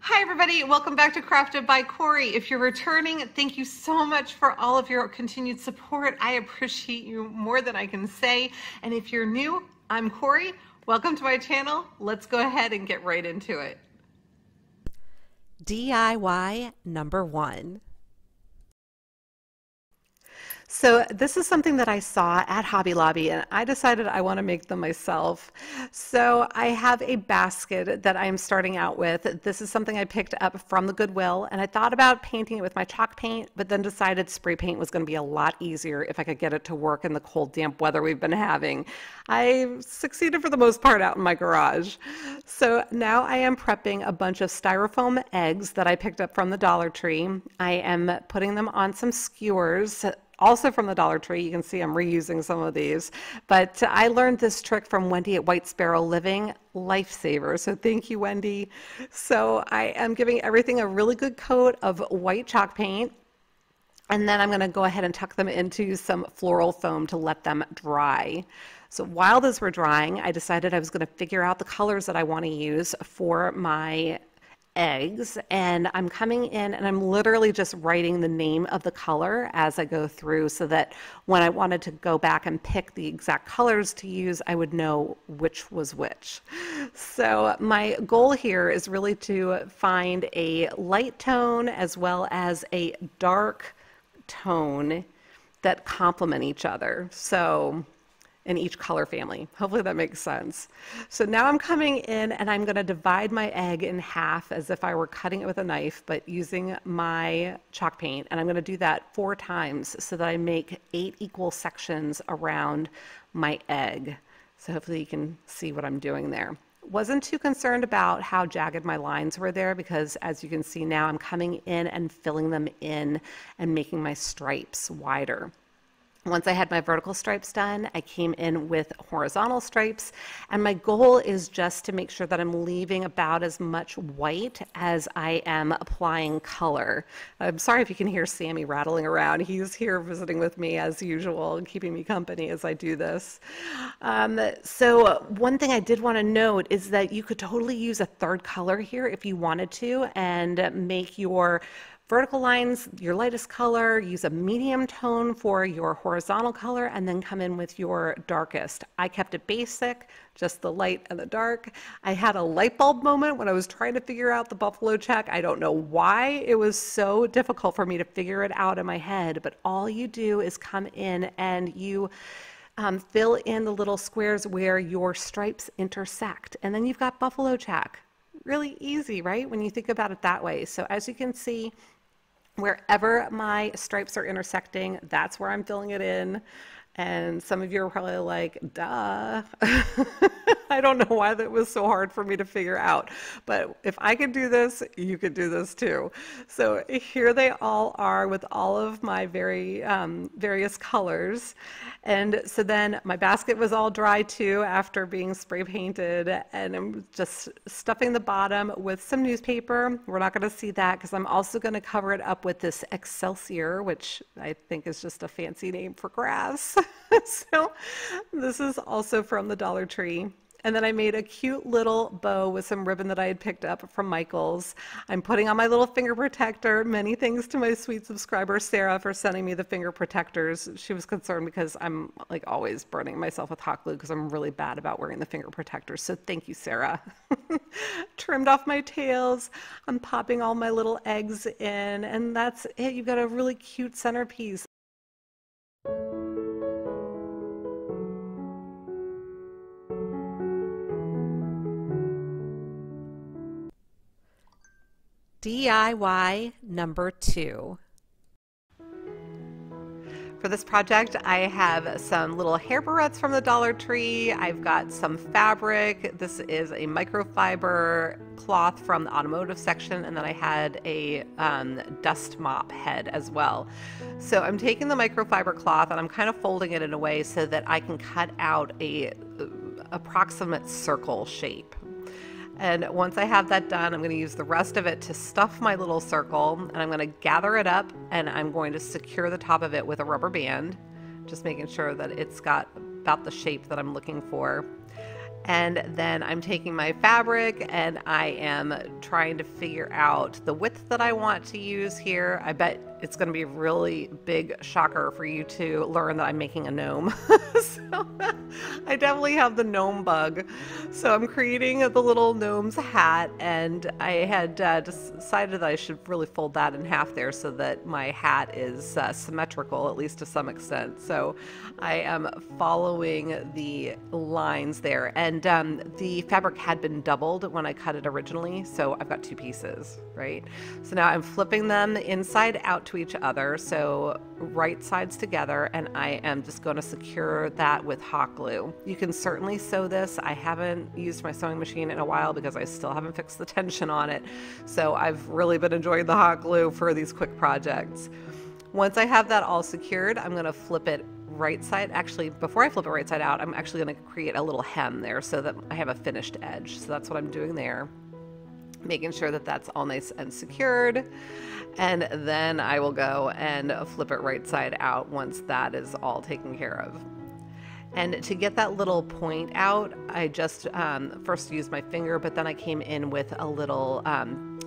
Hi everybody, welcome back to Crafted by Corie. If you're returning, thank you so much for all of your continued support. I appreciate you more than I can say. And if you're new, I'm Corie. Welcome to my channel. Let's go ahead and get right into it. DIY number 1. So this is something that I saw at Hobby Lobby and I decided I want to make them myself. So I have a basket that I'm starting out with. This is something I picked up from the Goodwill and I thought about painting it with my chalk paint, but then decided spray paint was going to be a lot easier if I could get it to work in the cold, damp weather we've been having. I succeeded for the most part out in my garage. So now I am prepping a bunch of styrofoam eggs that I picked up from the Dollar Tree. I am putting them on some skewers, also from the Dollar Tree. You can see I'm reusing some of these, but I learned this trick from Wendy at White Sparrow Living. Lifesaver. So thank you, Wendy. So I am giving everything a really good coat of white chalk paint. And then I'm going to go ahead and tuck them into some floral foam to let them dry. So while those were drying, I decided I was going to figure out the colors that I want to use for my eggs, and I'm coming in and I'm literally just writing the name of the color as I go through so that when I wanted to go back and pick the exact colors to use, I would know which was which. So my goal here is really to find a light tone as well as a dark tone that complement each other. So in each color family. Hopefully that makes sense. So now I'm coming in and I'm going to divide my egg in half as if I were cutting it with a knife, but using my chalk paint. And I'm going to do that 4 times so that I make 8 equal sections around my egg. So hopefully you can see what I'm doing there. Wasn't too concerned about how jagged my lines were there because as you can see now, I'm coming in and filling them in and making my stripes wider. Once I had my vertical stripes done, I came in with horizontal stripes, and my goal is just to make sure that I'm leaving about as much white as I am applying color. I'm sorry if you can hear Sammy rattling around. He's here visiting with me as usual and keeping me company as I do this. So one thing I did want to note is that you could totally use a third color here if you wanted to and make your vertical lines your lightest color, use a medium tone for your horizontal color, and then come in with your darkest. I kept it basic, just the light and the dark. I had a light bulb moment when I was trying to figure out the buffalo check. I don't know why it was so difficult for me to figure it out in my head, but all you do is come in and you fill in the little squares where your stripes intersect, and then you've got buffalo check. Really easy, right? When you think about it that way. So as you can see, wherever my stripes are intersecting, that's where I'm filling it in. And some of you are probably like, duh. I don't know why that was so hard for me to figure out. But if I could do this, you could do this too. So here they all are with all of my various colors. And so then my basket was all dry too after being spray painted. And I'm just stuffing the bottom with some newspaper. We're not going to see that because I'm also going to cover it up with this Excelsior, which I think is just a fancy name for grass. So this is also from the Dollar Tree. And then I made a cute little bow with some ribbon that I had picked up from Michael's. I'm putting on my little finger protector. Many thanks to my sweet subscriber, Sarah, for sending me the finger protectors. She was concerned because I'm like always burning myself with hot glue because I'm really bad about wearing the finger protectors. So thank you, Sarah. Trimmed off my tails. I'm popping all my little eggs in, and that's it. You've got a really cute centerpiece. DIY number 2. For this project, I have some little hair barrettes from the Dollar Tree. I've got some fabric. This is a microfiber cloth from the automotive section, and then I had a dust mop head as well. So I'm taking the microfiber cloth and I'm kind of folding it in a way so that I can cut out a approximate circle shape. And once I have that done, I'm going to use the rest of it to stuff my little circle, and I'm going to gather it up and I'm going to secure the top of it with a rubber band, just making sure that it's got about the shape that I'm looking for. And then I'm taking my fabric and I am trying to figure out the width that I want to use here. I bet it's going to be a really big shocker for you to learn that I'm making a gnome. So I definitely have the gnome bug. So I'm creating the little gnome's hat, and I had decided that I should really fold that in half there so that my hat is symmetrical, at least to some extent. So I am following the lines there, and the fabric had been doubled when I cut it originally, so I've got two pieces, right? So now I'm flipping them inside out to each other, so right sides together, and I am just going to secure that with hot glue. You can certainly sew this. I haven't used my sewing machine in a while because I still haven't fixed the tension on it, so I've really been enjoying the hot glue for these quick projects. Once I have that all secured, I'm going to flip it right side. Actually, before I flip it right side out, I'm actually going to create a little hem there so that I have a finished edge. So that's what I'm doing there, making sure that that's all nice and secured. And then I will go and flip it right side out once that is all taken care of. And to get that little point out, I just first used my finger, but then I came in with a little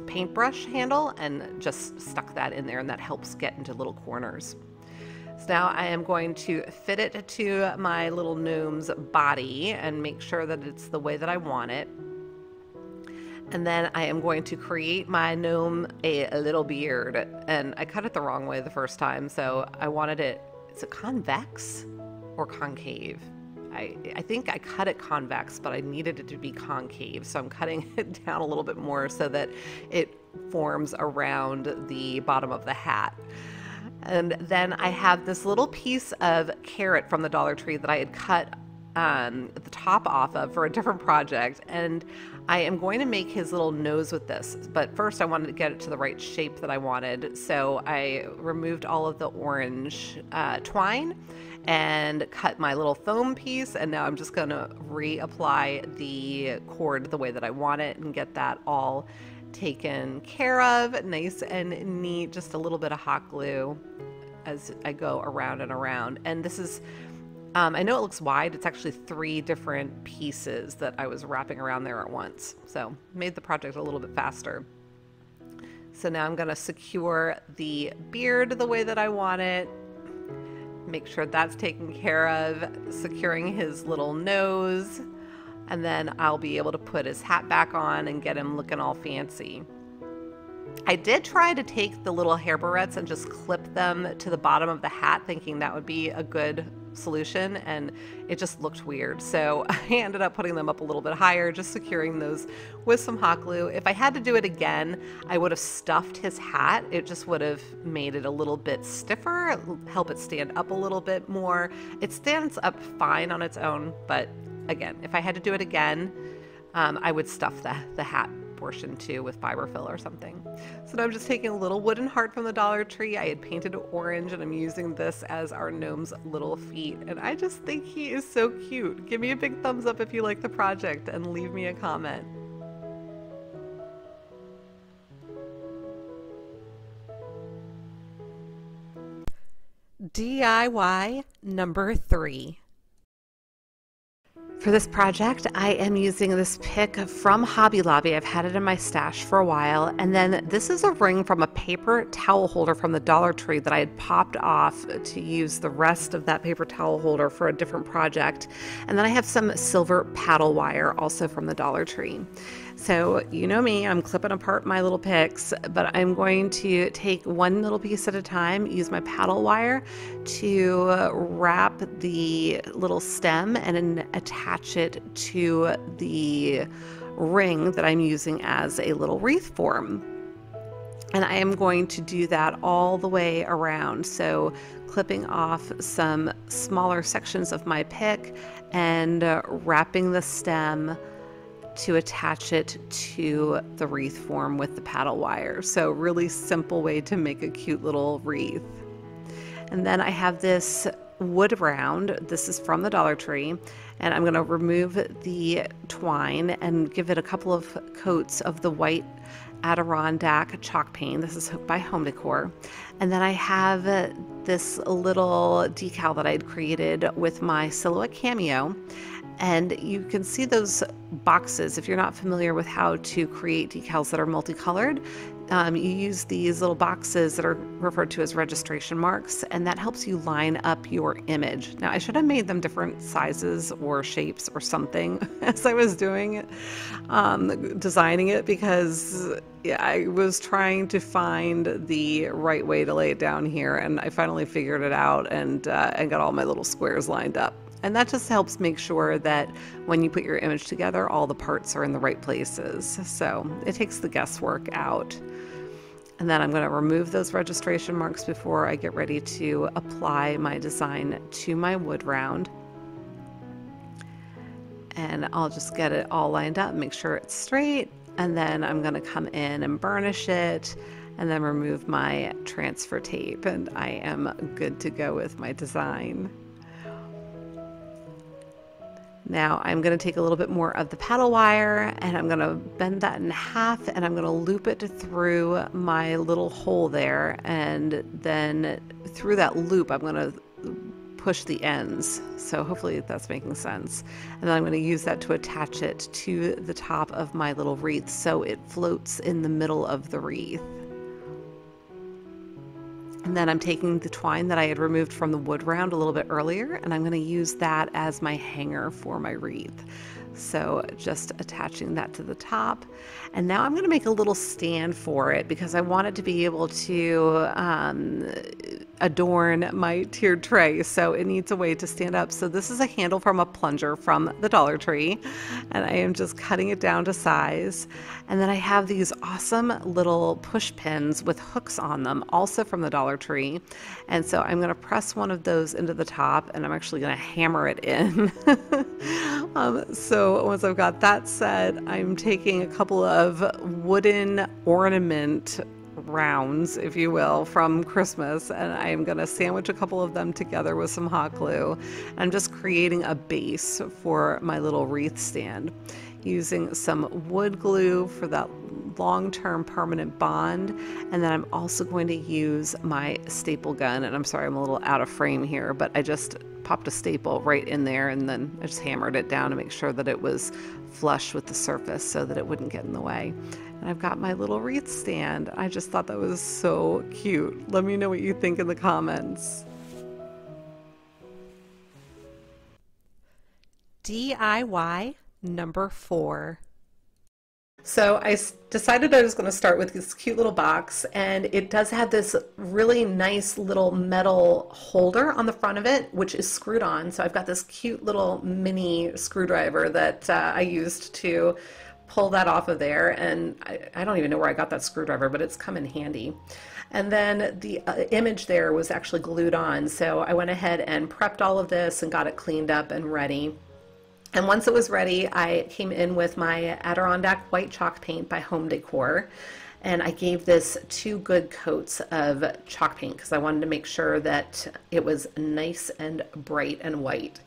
paintbrush handle and just stuck that in there, and that helps get into little corners. So now I am going to fit it to my little gnome's body and make sure that it's the way that I want it. And then I am going to create my gnome a little beard, and I cut it the wrong way the first time, so I wanted it, is it convex or concave? I think I cut it convex, but I needed it to be concave, so I'm cutting it down a little bit more so that it forms around the bottom of the hat. And then I have this little piece of carrot from the Dollar Tree that I had cut the top off of for a different project, and I am going to make his little nose with this, but first I wanted to get it to the right shape that I wanted, so I removed all of the orange twine and cut my little foam piece, and now I'm just going to reapply the cord the way that I want it and get that all taken care of, nice and neat, just a little bit of hot glue as I go around and around. And this is I know it looks wide, it's actually 3 different pieces that I was wrapping around there at once, so made the project a little bit faster. So now I'm going to secure the beard the way that I want it, make sure that's taken care of, securing his little nose, and then I'll be able to put his hat back on and get him looking all fancy. I did try to take the little hair barrettes and just clip them to the bottom of the hat, thinking that would be a good solution, and it just looked weird. So I ended up putting them up a little bit higher, just securing those with some hot glue. If I had to do it again, I would have stuffed his hat. It just would have made it a little bit stiffer, help it stand up a little bit more. It stands up fine on its own, but again, if I had to do it again, I would stuff the hat portion too with fiberfill or something. So now I'm just taking a little wooden heart from the Dollar Tree. I had painted orange, and I'm using this as our gnome's little feet, and I just think he is so cute. Give me a big thumbs up if you like the project, and leave me a comment. DIY number 3. For this project, I am using this pick from Hobby Lobby. I've had it in my stash for a while. And then this is a ring from a paper towel holder from the Dollar Tree that I had popped off to use the rest of that paper towel holder for a different project. And then I have some silver paddle wire also from the Dollar Tree. So you know me, I'm clipping apart my little picks, but I'm going to take one little piece at a time, use my paddle wire to wrap the little stem and then attach it to the ring that I'm using as a little wreath form. And I am going to do that all the way around. So clipping off some smaller sections of my pick and wrapping the stem to attach it to the wreath form with the paddle wire. So really simple way to make a cute little wreath. And then I have this wood round. This is from the Dollar Tree, and I'm going to remove the twine and give it a couple of coats of the white Adirondack chalk paint. This is by Home Decor. And then I have this little decal that I had created with my Silhouette Cameo. And you can see those boxes if you're not familiar with how to create decals that are multicolored. You use these little boxes that are referred to as registration marks, and that helps you line up your image. Now, I should have made them different sizes or shapes or something as I was doing it, designing it, because yeah, I was trying to find the right way to lay it down here, and I finally figured it out and got all my little squares lined up. And that just helps make sure that when you put your image together, all the parts are in the right places. So it takes the guesswork out. And then I'm going to remove those registration marks before I get ready to apply my design to my wood round. And I'll just get it all lined up, make sure it's straight. And then I'm going to come in and burnish it and then remove my transfer tape. And I am good to go with my design. Now I'm going to take a little bit more of the paddle wire and I'm going to bend that in half and I'm going to loop it through my little hole there, and then through that loop I'm going to push the ends. So hopefully that's making sense. And then I'm going to use that to attach it to the top of my little wreath so it floats in the middle of the wreath. And then I'm taking the twine that I had removed from the wood round a little bit earlier, and I'm going to use that as my hanger for my wreath. So just attaching that to the top. And now I'm going to make a little stand for it because I want it to be able to adorn my tiered tray. So it needs a way to stand up. So this is a handle from a plunger from the Dollar Tree, and I am just cutting it down to size. And then I have these awesome little push pins with hooks on them, also from the Dollar Tree. And so I'm going to press one of those into the top, and I'm actually going to hammer it in. So once I've got that set, I'm taking a couple of wooden ornament rounds, if you will, from Christmas, and I'm going to sandwich a couple of them together with some hot glue. I'm just creating a base for my little wreath stand, using some wood glue for that long-term permanent bond. And then I'm also going to use my staple gun, and I'm sorry I'm a little out of frame here, but I just popped a staple right in there and then I just hammered it down to make sure that it was flush with the surface so that it wouldn't get in the way. And I've got my little wreath stand. I just thought that was so cute. Let me know what you think in the comments. DIY number 4. So I decided I was going to start with this cute little box, and it does have this really nice little metal holder on the front of it, which is screwed on. So I've got this cute little mini screwdriver that I used to pull that off of there, and I don't even know where I got that screwdriver, but it's come in handy. And then the image there was actually glued on, so I went ahead and prepped all of this and got it cleaned up and ready. And once it was ready, I came in with my Adirondack white chalk paint by Home Decor, and I gave this 2 good coats of chalk paint because I wanted to make sure that it was nice and bright and white.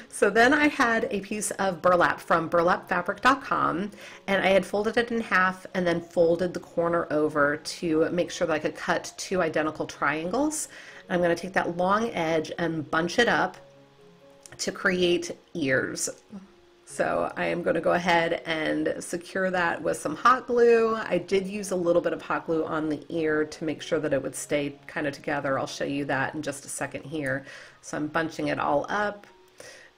So then I had a piece of burlap from burlapfabric.com, and I had folded it in half and then folded the corner over to make sure that I could cut 2 identical triangles. I'm going to take that long edge and bunch it up to create ears. So I am going to go ahead and secure that with some hot glue. I did use a little bit of hot glue on the ear to make sure that it would stay kind of together. I'll show you that in just a second here. So I'm bunching it all up,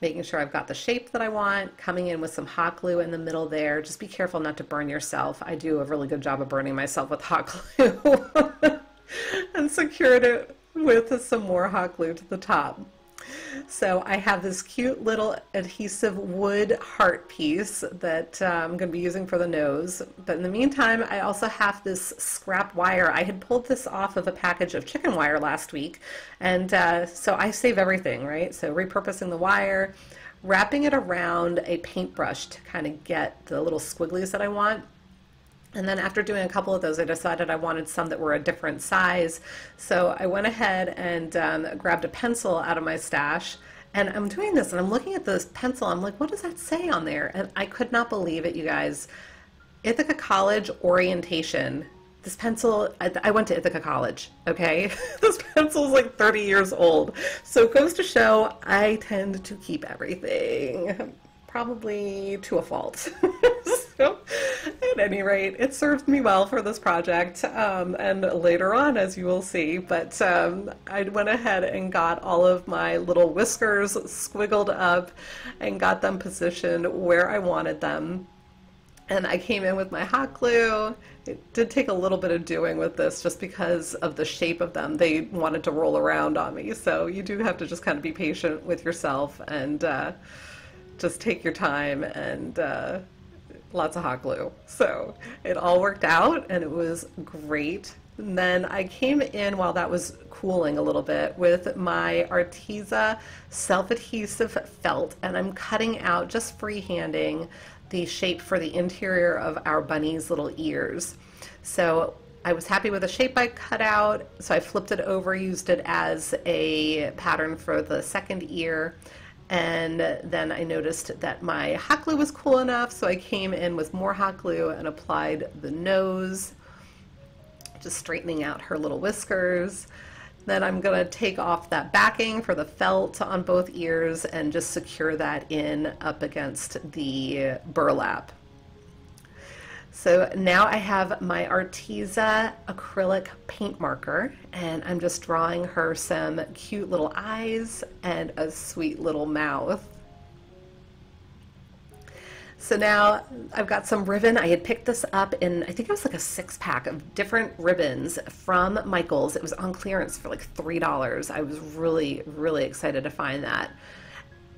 making sure I've got the shape that I want, coming in with some hot glue in the middle there. Just be careful not to burn yourself. I do a really good job of burning myself with hot glue. And secured it with some more hot glue to the top. So I have this cute little adhesive wood heart piece that I'm going to be using for the nose. But in the meantime, I also have this scrap wire. I had pulled this off of a package of chicken wire last week. And so I save everything, right? So repurposing the wire, wrapping it around a paintbrush to kind of get the little squigglies that I want. And then after doing a couple of those, I decided I wanted some that were a different size. So I went ahead and grabbed a pencil out of my stash. And I'm doing this, and I'm looking at this pencil. I'm like, what does that say on there? And I could not believe it, you guys. Ithaca College orientation. This pencil, I went to Ithaca College, okay? This pencil is like 30 years old. So it goes to show I tend to keep everything. probably to a fault. So, at any rate, it served me well for this project, and later on, as you will see, but I went ahead and got all of my little whiskers squiggled up and got them positioned where I wanted them. And I came in with my hot glue. It did take a little bit of doing with this just because of the shape of them. They wanted to roll around on me, so you do have to just kind of be patient with yourself and just take your time and lots of hot glue. So it all worked out and it was great. And then I came in while that was cooling a little bit with my ARTEZA self-adhesive felt, and I'm cutting out, just freehanding, the shape for the interior of our bunny's little ears. So I was happy with the shape I cut out, so I flipped it over, used it as a pattern for the second ear. And then I noticed that my hot glue was cool enough, so I came in with more hot glue and applied the nose, just straightening out her little whiskers. Then I'm going to take off that backing for the felt on both ears and just secure that in up against the burlap. So now I have my ARTEZA acrylic paint marker, and I'm just drawing her some cute little eyes and a sweet little mouth. So now I've got some ribbon. I had picked this up in, I think it was like a 6-pack of different ribbons from Michael's. It was on clearance for like $3. I was really, really excited to find that.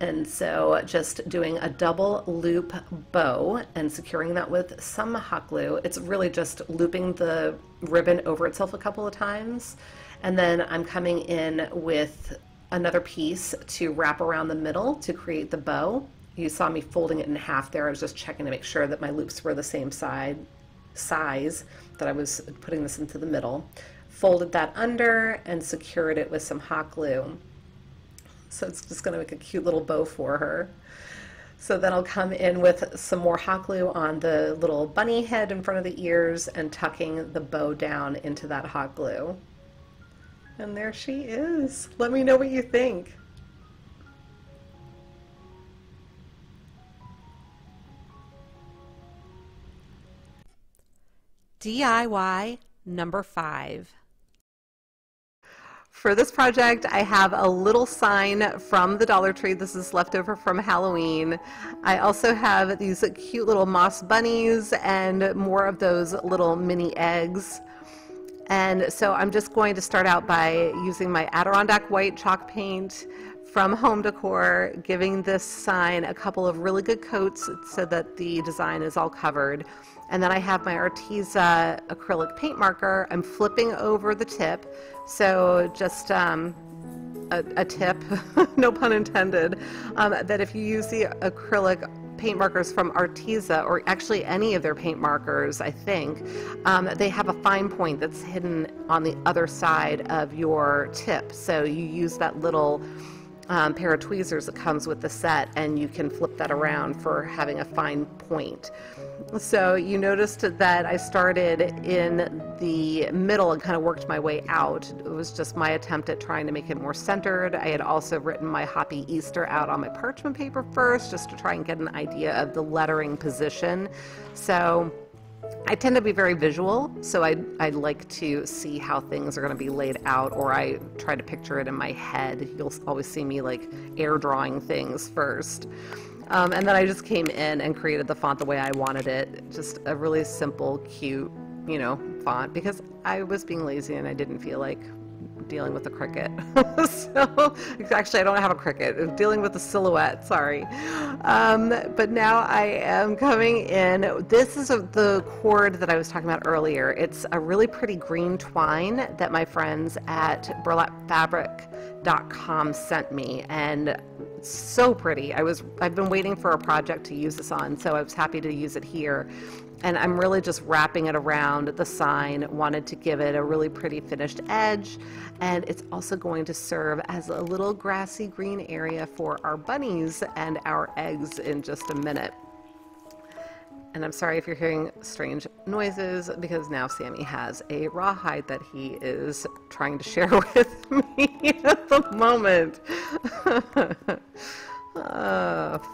And so just doing a double loop bow and securing that with some hot glue. It's really just looping the ribbon over itself a couple of times. And then I'm coming in with another piece to wrap around the middle to create the bow. You saw me folding it in half there. I was just checking to make sure that my loops were the same size that I was putting this into the middle. Folded that under and secured it with some hot glue. So it's just going to make a cute little bow for her. So then I'll come in with some more hot glue on the little bunny head in front of the ears and tucking the bow down into that hot glue. And there she is. Let me know what you think. DIY number 5. For this project, I have a little sign from the Dollar Tree. This is leftover from Halloween. I also have these cute little moss bunnies and more of those little mini eggs. And so I'm just going to start out by using my Adirondack white chalk paint from Home Decor, giving this sign a couple of really good coats so that the design is all covered. And then I have my ARTEZA acrylic paint marker. I'm flipping over the tip, so just a tip, no pun intended, that if you use the acrylic paint markers from ARTEZA, or actually any of their paint markers, I think, they have a fine point that's hidden on the other side of your tip. So you use that little pair of tweezers that comes with the set, and you can flip that around for having a fine point. So you noticed that I started in the middle and kind of worked my way out. It was just my attempt at trying to make it more centered. I had also written my Happy Easter out on my parchment paper first, just to try and get an idea of the lettering position. So I tend to be very visual, so I like to see how things are going to be laid out, or I try to picture it in my head. You'll always see me like air drawing things first. And then I just came in and created the font the way I wanted it. Just a really simple, cute, you know, font, because I was being lazy and I didn't feel like dealing with the Cricut. So, actually I don't have a Cricut, dealing with the silhouette, sorry. But now I am coming in. This is the cord that I was talking about earlier. It's a really pretty green twine that my friends at BURLAPfabric.com sent me, and it's so pretty. I've been waiting for a project to use this on, so I was happy to use it here. And I'm really just wrapping it around the sign, wanted to give it a really pretty finished edge, and it's also going to serve as a little grassy green area for our bunnies and our eggs in just a minute. And I'm sorry if you're hearing strange noises, because now Sammy has a rawhide that he is trying to share with me at the moment.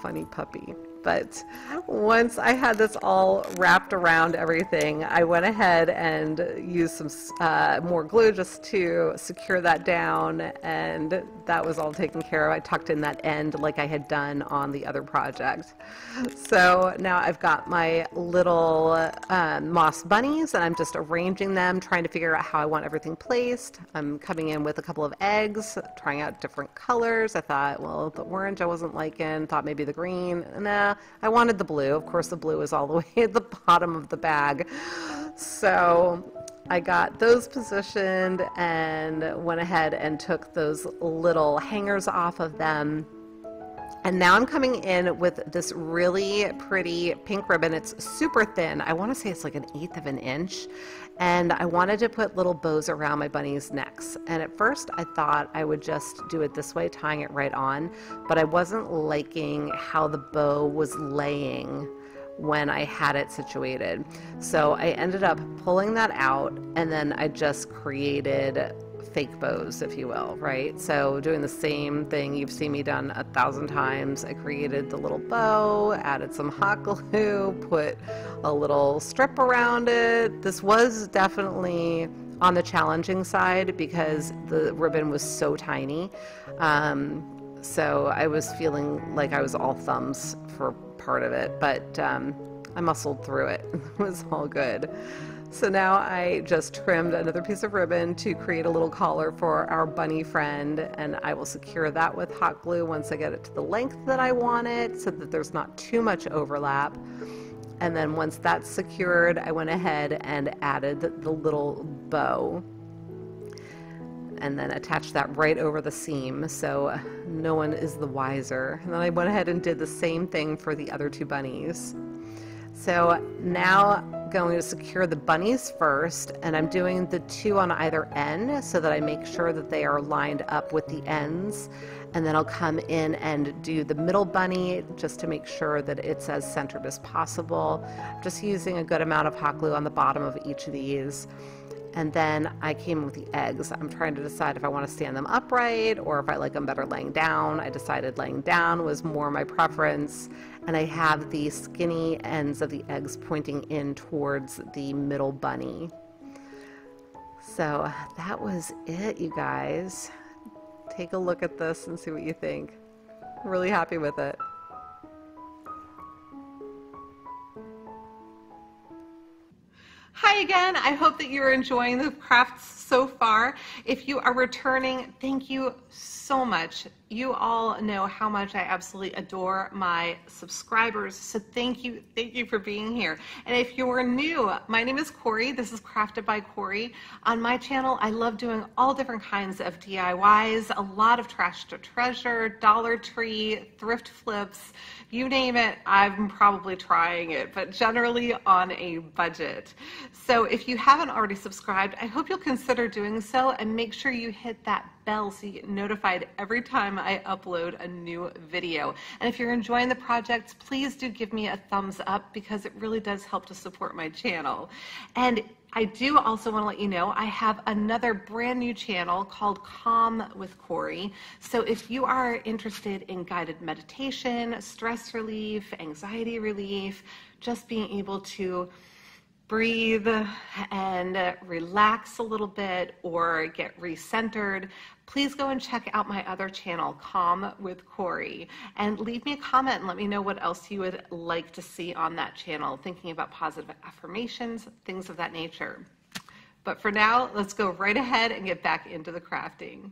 Funny puppy. But once I had this all wrapped around everything, I went ahead and used some more glue just to secure that down, and that was all taken care of. I tucked in that end like I had done on the other project. So now I've got my little moss bunnies, and I'm just arranging them, trying to figure out how I want everything placed. I'm coming in with a couple of eggs, trying out different colors. I thought, well, the orange I wasn't liking, thought maybe the green. Nah, I wanted the blue. Of course, the blue is all the way at the bottom of the bag. So I got those positioned and went ahead and took those little hangers off of them. And now I'm coming in with this really pretty pink ribbon. It's super thin. I want to say it's like 1/8 of an inch. And I wanted to put little bows around my bunnies' necks. And at first I thought I would just do it this way, tying it right on. But I wasn't liking how the bow was laying when I had it situated. So I ended up pulling that out, and then I just created fake bows, if you will, right? So doing the same thing you've seen me done 1,000 times. I created the little bow, added some hot glue, put a little strip around it. This was definitely on the challenging side because the ribbon was so tiny. So I was feeling like I was all thumbs for part of it, but I muscled through it. It was all good. So now I just trimmed another piece of ribbon to create a little collar for our bunny friend, and I will secure that with hot glue once I get it to the length that I want it so that there's not too much overlap. And then once that's secured, I went ahead and added the little bow and then attached that right over the seam so no one is the wiser. And then I went ahead and did the same thing for the other two bunnies. So now I'm going to secure the bunnies first, and I'm doing the two on either end so that I make sure that they are lined up with the ends. And then I'll come in and do the middle bunny just to make sure that it's as centered as possible. Just using a good amount of hot glue on the bottom of each of these. And then I came with the eggs. I'm trying to decide if I want to stand them upright or if I like them better laying down. I decided laying down was more my preference. And I have the skinny ends of the eggs pointing in towards the middle bunny. So that was it, you guys. Take a look at this and see what you think. I'm really happy with it. Hi again. I hope that you're enjoying the crafts so far. If you are returning, thank you so much. You all know how much I absolutely adore my subscribers, so thank you for being here. And if you're new, my name is Corie. This is Crafted by Corie. On my channel, I love doing all different kinds of DIYs, a lot of trash to treasure, Dollar Tree, thrift flips, you name it, I'm probably trying it, but generally on a budget. So if you haven't already subscribed, I hope you'll consider doing so and make sure you hit that bell so you get notified every time I upload a new video. And if you're enjoying the projects, please do give me a thumbs up because it really does help to support my channel. And I do also want to let you know I have another brand new channel called Calm with Corie. So if you are interested in guided meditation, stress relief, anxiety relief, just being able to breathe and relax a little bit or get recentered, please go and check out my other channel, Calm with Corie, and leave me a comment and let me know what else you would like to see on that channel, thinking about positive affirmations, things of that nature. But for now, let's go right ahead and get back into the crafting.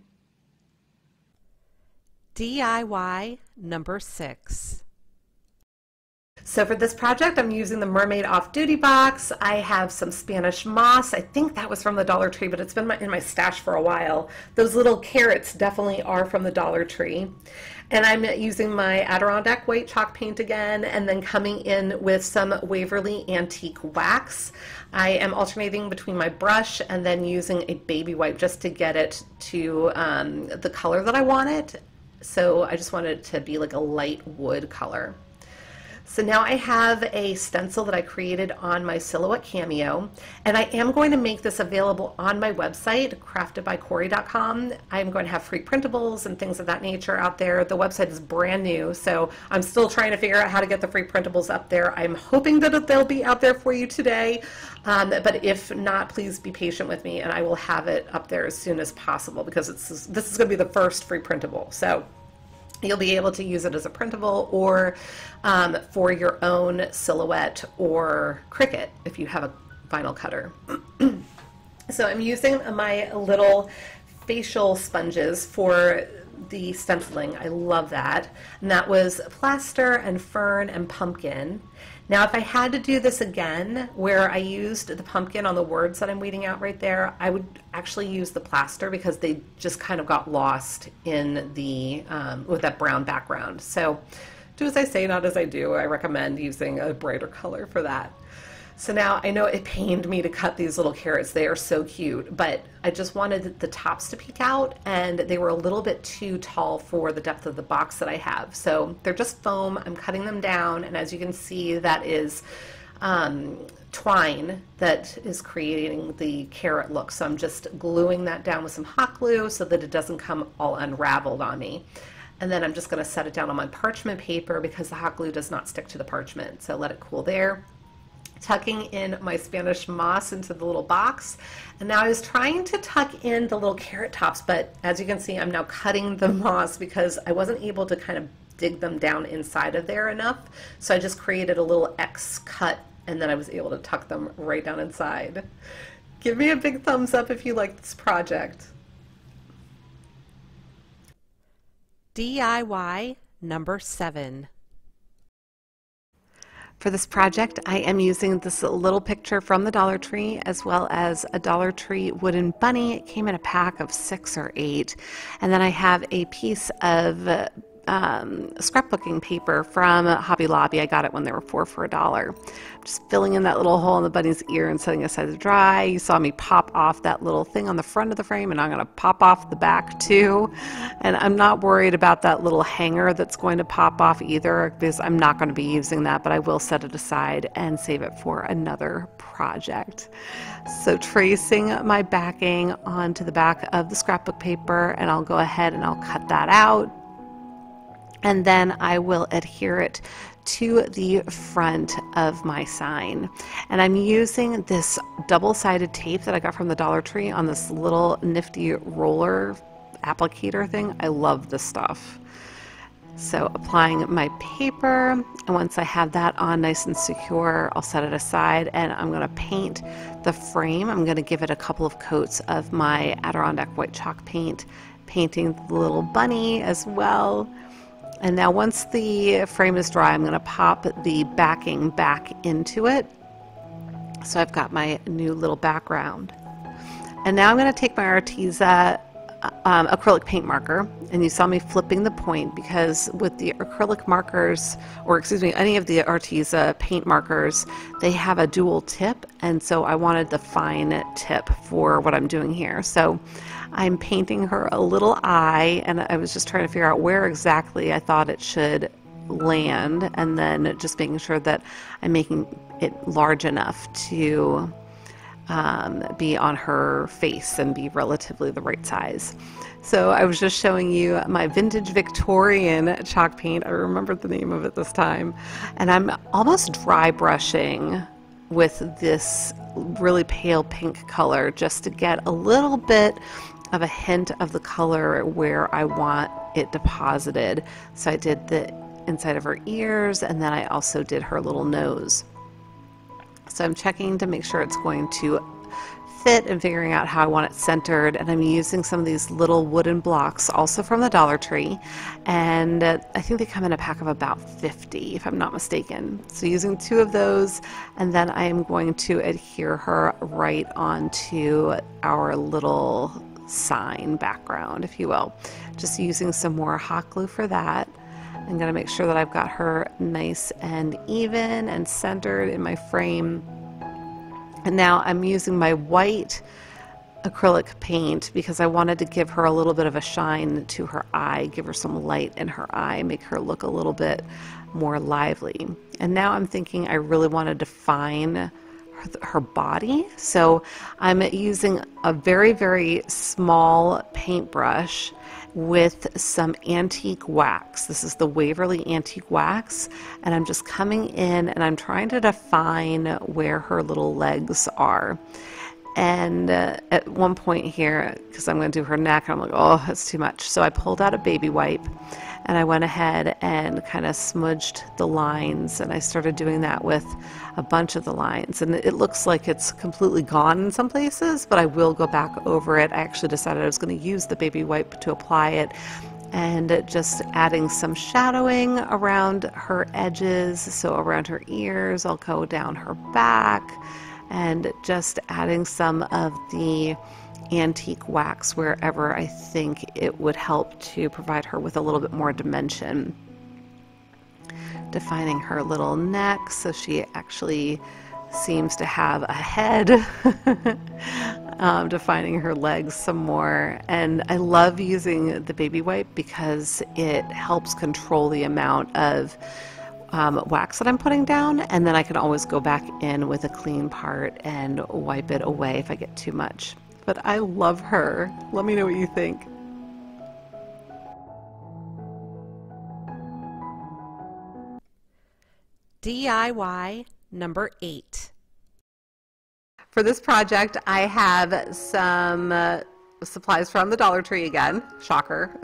DIY number 6. So for this project, I'm using the Mermaid off-duty box. I have some Spanish moss. I think that was from the Dollar Tree, but it's been in my stash for a while. Those little carrots definitely are from the Dollar Tree. And I'm using my Adirondack white chalk paint again, and then coming in with some Waverly Antique wax. I am alternating between my brush and then using a baby wipe just to get it to the color that I want it. So I just want it to be like a light wood color. So now I have a stencil that I created on my Silhouette Cameo, and I am going to make this available on my website, craftedbycorie.com. I'm going to have free printables and things of that nature out there. The website is brand new, so I'm still trying to figure out how to get the free printables up there. I'm hoping that they'll be out there for you today, but if not, please be patient with me, and I will have it up there as soon as possible, because this is going to be the first free printable. So you'll be able to use it as a printable or for your own silhouette or Cricut if you have a vinyl cutter. So I'm using my little facial sponges for the stenciling. I love that. And that was plaster and fern and pumpkin. Now, if I had to do this again, where I used the pumpkin on the words that I'm weeding out right there, I would actually use the plaster because they just kind of got lost in the, with that brown background. So do as I say, not as I do. I recommend using a brighter color for that. So now I know it pained me to cut these little carrots. They are so cute, but I just wanted the tops to peek out, and they were a little bit too tall for the depth of the box that I have. So they're just foam. I'm cutting them down, and as you can see, that is twine that is creating the carrot look. So I'm just gluing that down with some hot glue so that it doesn't come all unraveled on me. And then I'm just going to set it down on my parchment paper because the hot glue does not stick to the parchment. So let it cool there. Tucking in my Spanish moss into the little box. And now I was trying to tuck in the little carrot tops, but as you can see, I'm now cutting the moss because I wasn't able to kind of dig them down inside of there enough. So I just created a little X cut, and then I was able to tuck them right down inside. Give me a big thumbs up if you like this project. DIY number 7. For this project, I am using this little picture from the Dollar Tree as well as a Dollar Tree wooden bunny. It came in a pack of 6 or 8. And then I have a piece of scrapbooking paper from Hobby Lobby. I got it when they were 4 for $1. I'm just filling in that little hole in the bunny's ear and setting it aside to dry. You saw me pop off that little thing on the front of the frame, and I'm going to pop off the back too. And I'm not worried about that little hanger that's going to pop off either, because I'm not going to be using that, but I will set it aside and save it for another project. So tracing my backing onto the back of the scrapbook paper, and I'll go ahead and I'll cut that out. And then I will adhere it to the front of my sign. And I'm using this double-sided tape that I got from the Dollar Tree on this little nifty roller applicator thing. I love this stuff. So applying my paper, and once I have that on nice and secure, I'll set it aside, and I'm going to paint the frame. I'm going to give it a couple of coats of my Adirondack white chalk paint, painting the little bunny as well. And now once the frame is dry, I'm going to pop the backing back into it. So I've got my new little background. And now I'm going to take my ARTEZA acrylic paint marker, and you saw me flipping the point because with the acrylic markers, or excuse me, any of the ARTEZA paint markers, they have a dual tip, and so I wanted the fine tip for what I'm doing here. So I'm painting her a little eye, and I was just trying to figure out where exactly I thought it should land, and then just making sure that I'm making it large enough to be on her face and be relatively the right size. So I was just showing you my vintage Victorian chalk paint. I remembered the name of it this time. And I'm almost dry brushing with this really pale pink color just to get a little bit of a hint of the color where I want it deposited. So I did the inside of her ears, and then I also did her little nose. So I'm checking to make sure it's going to fit and figuring out how I want it centered, and I'm using some of these little wooden blocks also from the Dollar Tree, and I think they come in a pack of about 50 if I'm not mistaken. So using 2 of those, and then I am going to adhere her right onto our little sign background, if you will. Just using some more hot glue for that. I'm going to make sure that I've got her nice and even and centered in my frame. And now I'm using my white acrylic paint because I wanted to give her a little bit of a shine to her eye, give her some light in her eye, make her look a little bit more lively. And now I'm thinking I really want to define her body. So I'm using a very, very small paintbrush with some antique wax. This is the Waverly Antique Wax, and I'm just coming in and I'm trying to define where her little legs are. And at one point here, because I'm going to do her neck, I'm like, oh, that's too much. So I pulled out a baby wipe and I went ahead and kind of smudged the lines, and I started doing that with a bunch of the lines. And it looks like it's completely gone in some places, but I will go back over it. I actually decided I was going to use the baby wipe to apply it, and just adding some shadowing around her edges. So around her ears, I'll go down her back, and just adding some of the antique wax wherever I think it would help to provide her with a little bit more dimension. Defining her little neck so she actually seems to have a head. Defining her legs some more. And I love using the baby wipe because it helps control the amount of wax that I'm putting down, and then I can always go back in with a clean part and wipe it away if I get too much. But I love her. Let me know what you think. DIY number 8. For this project, I have some supplies from the Dollar Tree again. Shocker.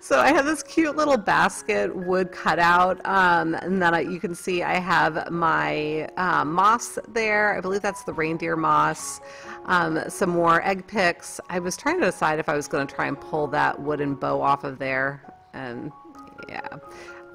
So I have this cute little basket wood cutout, and then you can see I have my moss there. I believe that's the reindeer moss. Some more egg picks. I was trying to decide if I was going to try and pull that wooden bow off of there, and yeah,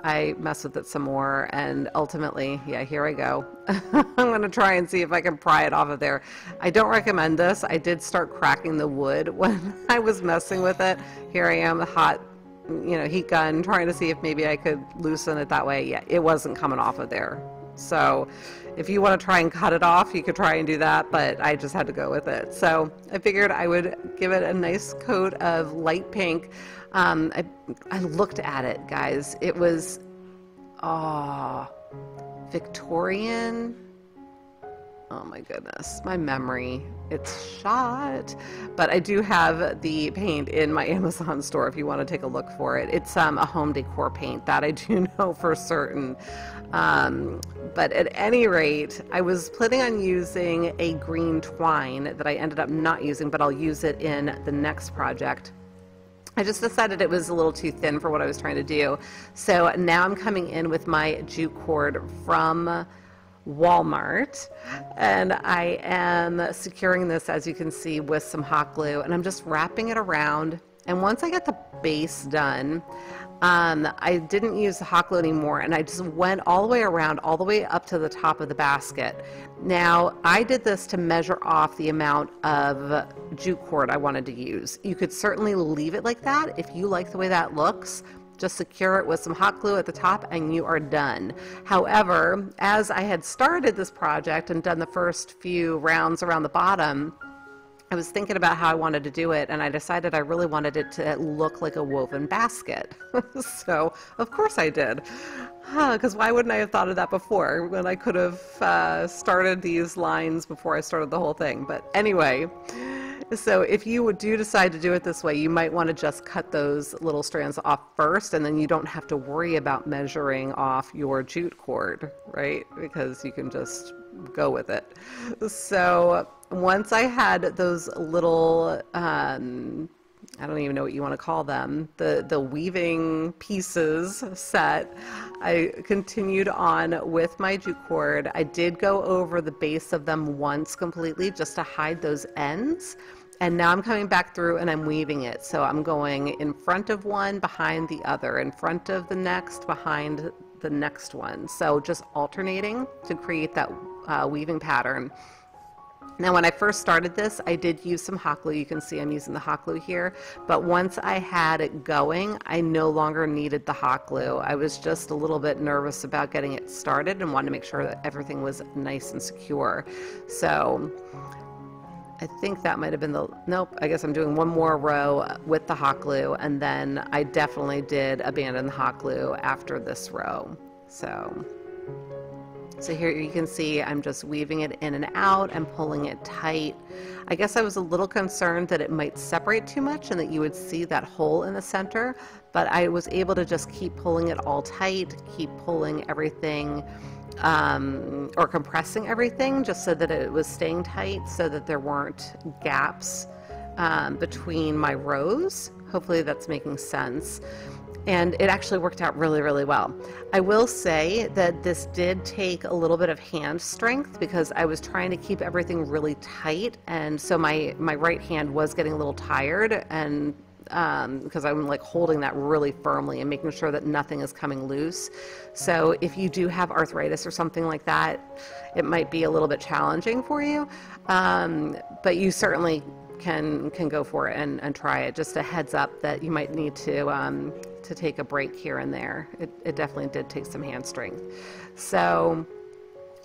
I messed with it some more, and ultimately, yeah, here I go. I'm going to try and see if I can pry it off of there. I don't recommend this. I did start cracking the wood when I was messing with it. Here I am, the hot, heat gun, trying to see if maybe I could loosen it that way. Yeah, it wasn't coming off of there. So if you want to try and cut it off, you could try and do that, but I just had to go with it. So I figured I would give it a nice coat of light pink. I looked at it, guys. It was, Victorian. Oh my goodness, my memory, it's shot. But I do have the paint in my Amazon store if you want to take a look for it. It's a home decor paint, that I do know for certain. But at any rate, I was planning on using a green twine that I ended up not using, but I'll use it in the next project. I just decided it was a little too thin for what I was trying to do. So now I'm coming in with my jute cord from Walmart, and I am securing this, as you can see, with some hot glue, and I'm just wrapping it around. And once I get the base done, I didn't use the hot glue anymore, and I just went all the way around, all the way up to the top of the basket. Now, I did this to measure off the amount of jute cord I wanted to use. You could certainly leave it like that if you like the way that looks. Just secure it with some hot glue at the top and you are done. However, as I had started this project and done the first few rounds around the bottom, I was thinking about how I wanted to do it, and I decided I really wanted it to look like a woven basket. So, of course I did. Because why wouldn't I have thought of that before, when I could have started these lines before I started the whole thing? But anyway, so if you do decide to do it this way, you might want to just cut those little strands off first, and then you don't have to worry about measuring off your jute cord, right? Because you can just go with it. So once I had those little, I don't even know what you want to call them, the weaving pieces set, I continued on with my jute cord. I did go over the base of them once completely just to hide those ends. And now I'm coming back through and I'm weaving it. So I'm going in front of one, behind the other, in front of the next, behind the next one. So just alternating to create that weaving pattern. Now, when I first started this, I did use some hot glue. You can see I'm using the hot glue here. But once I had it going, I no longer needed the hot glue. I was just a little bit nervous about getting it started and wanted to make sure that everything was nice and secure. So I think that might have been the, nope, I guess I'm doing one more row with the hot glue, and then I definitely did abandon the hot glue after this row. So So here you can see I'm just weaving it in and out and pulling it tight. I guess I was a little concerned that it might separate too much and that you would see that hole in the center, but I was able to just keep pulling it all tight, keep pulling everything or compressing everything just so that it was staying tight so that there weren't gaps between my rows. Hopefully that's making sense. And it actually worked out really, really well. I will say that this did take a little bit of hand strength because I was trying to keep everything really tight, and so my right hand was getting a little tired, and because I'm like holding that really firmly and making sure that nothing is coming loose. So if you do have arthritis or something like that, it might be a little bit challenging for you, but you certainly can go for it and try it. Just a heads up that you might need to take a break here and there. It definitely did take some hand strength. So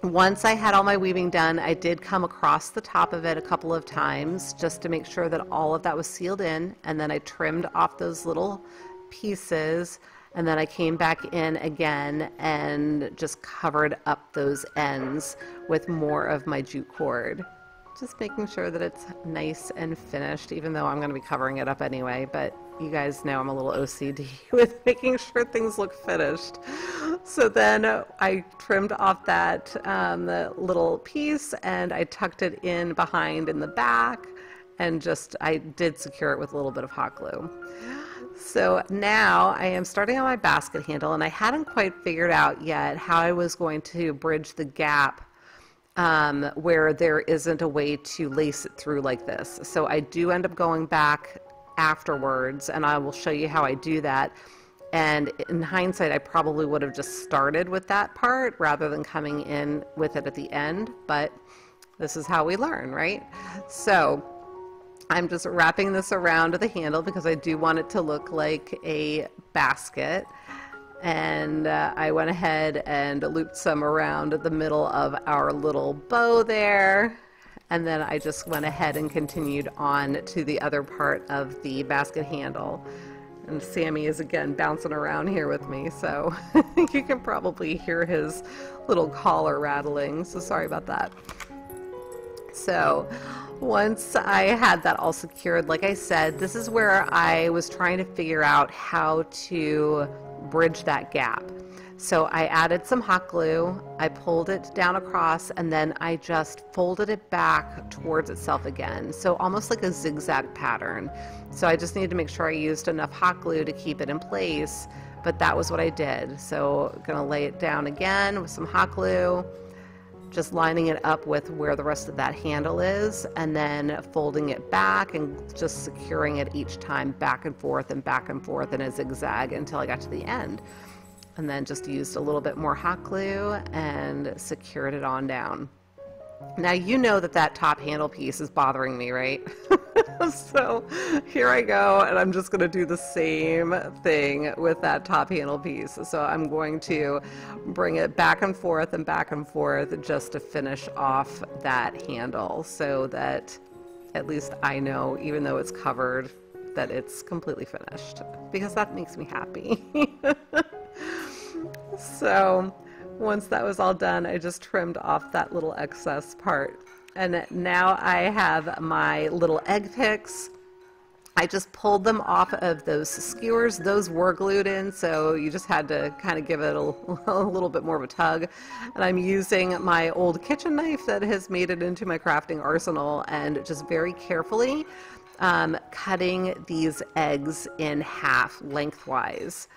once I had all my weaving done, I did come across the top of it a couple of times just to make sure that all of that was sealed in, and then I trimmed off those little pieces, and then I came back in again and just covered up those ends with more of my jute cord. Just making sure that it's nice and finished, even though I'm going to be covering it up anyway, but you guys know I'm a little OCD with making sure things look finished. So then I trimmed off that the little piece, and I tucked it in behind in the back, and I did secure it with a little bit of hot glue. So now I am starting on my basket handle, and I hadn't quite figured out yet how I was going to bridge the gap where there isn't a way to lace it through like this. So I do end up going back afterwards, and I will show you how I do that. And in hindsight, I probably would have just started with that part rather than coming in with it at the end, but this is how we learn, right? So I'm just wrapping this around the handle because I do want it to look like a basket. And I went ahead and looped some around the middle of our little bow there. And then I just went ahead and continued on to the other part of the basket handle. And Sammy is again bouncing around here with me, so you can probably hear his little collar rattling, so sorry about that. So once I had that all secured, like I said, this is where I was trying to figure out how to bridge that gap. So I added some hot glue, I pulled it down across, and then I just folded it back towards itself again. So almost like a zigzag pattern. So I just needed to make sure I used enough hot glue to keep it in place, but that was what I did. So I'm gonna lay it down again with some hot glue, just lining it up with where the rest of that handle is, and then folding it back and just securing it each time back and forth in a zigzag until I got to the end. And then just used a little bit more hot glue and secured it on down. Now you know that that top handle piece is bothering me, right? So here I go, and I'm just going to do the same thing with that top handle piece. So I'm going to bring it back and forth just to finish off that handle so that at least I know, even though it's covered, that it's completely finished, because that makes me happy. So once that was all done, I just trimmed off that little excess part. And now I have my little egg picks. I just pulled them off of those skewers. Those were glued in, so you just had to kind of give it a little bit more of a tug. And I'm using my old kitchen knife that has made it into my crafting arsenal, and just very carefully cutting these eggs in half lengthwise.